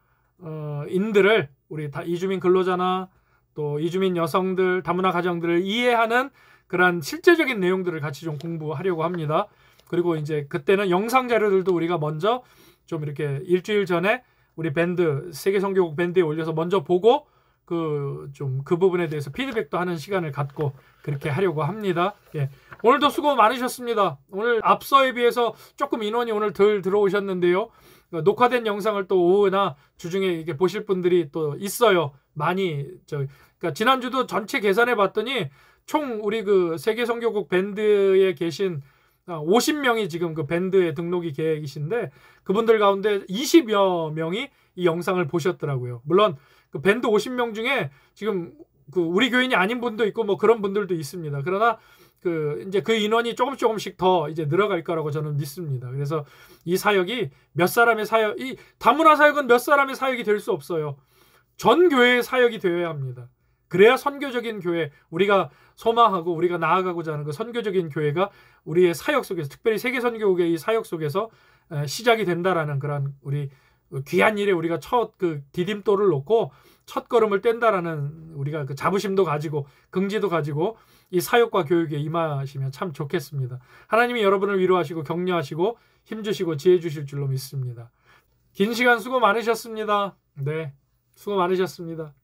인들을 우리 이주민 근로자나 또 이주민 여성들, 다문화 가정들을 이해하는 그러한 실제적인 내용들을 같이 좀 공부하려고 합니다. 그리고 이제 그때는 영상 자료들도 우리가 먼저 좀 이렇게 일주일 전에 우리 밴드, 세계선교국 밴드에 올려서 먼저 보고 그 부분에 대해서 피드백도 하는 시간을 갖고 그렇게 하려고 합니다. 예. 오늘도 수고 많으셨습니다. 오늘 앞서에 비해서 조금 인원이 오늘 덜 들어오셨는데요. 녹화된 영상을 또 오후나 주중에 이렇게 보실 분들이 또 있어요. 많이 그러니까 지난주도 전체 계산해 봤더니 총 우리 그 세계선교국 밴드에 계신 50명이 지금 그 밴드에 등록이 계획이신데 그분들 가운데 20여 명이 이 영상을 보셨더라고요. 물론 그 밴드 50명 중에 지금 그 우리 교인이 아닌 분도 있고 뭐 그런 분들도 있습니다. 그러나 그 이제 그 인원이 조금씩 더 이제 늘어갈 거라고 저는 믿습니다. 그래서 이 사역이 몇 사람의 사역, 이 다문화 사역은 몇 사람의 사역이 될 수 없어요. 전 교회의 사역이 되어야 합니다. 그래야 선교적인 교회, 우리가 소망하고 우리가 나아가고자 하는 그 선교적인 교회가 우리의 사역 속에서, 특별히 세계선교국의 이 사역 속에서 시작이 된다라는 그런 우리 귀한 일에 우리가 첫 그 디딤돌을 놓고 첫 걸음을 뗀다라는 우리가 그 자부심도 가지고 긍지도 가지고 이 사역과 교육에 임하시면 참 좋겠습니다. 하나님이 여러분을 위로하시고 격려하시고 힘주시고 지혜 주실 줄로 믿습니다. 긴 시간 수고 많으셨습니다. 네, 수고 많으셨습니다.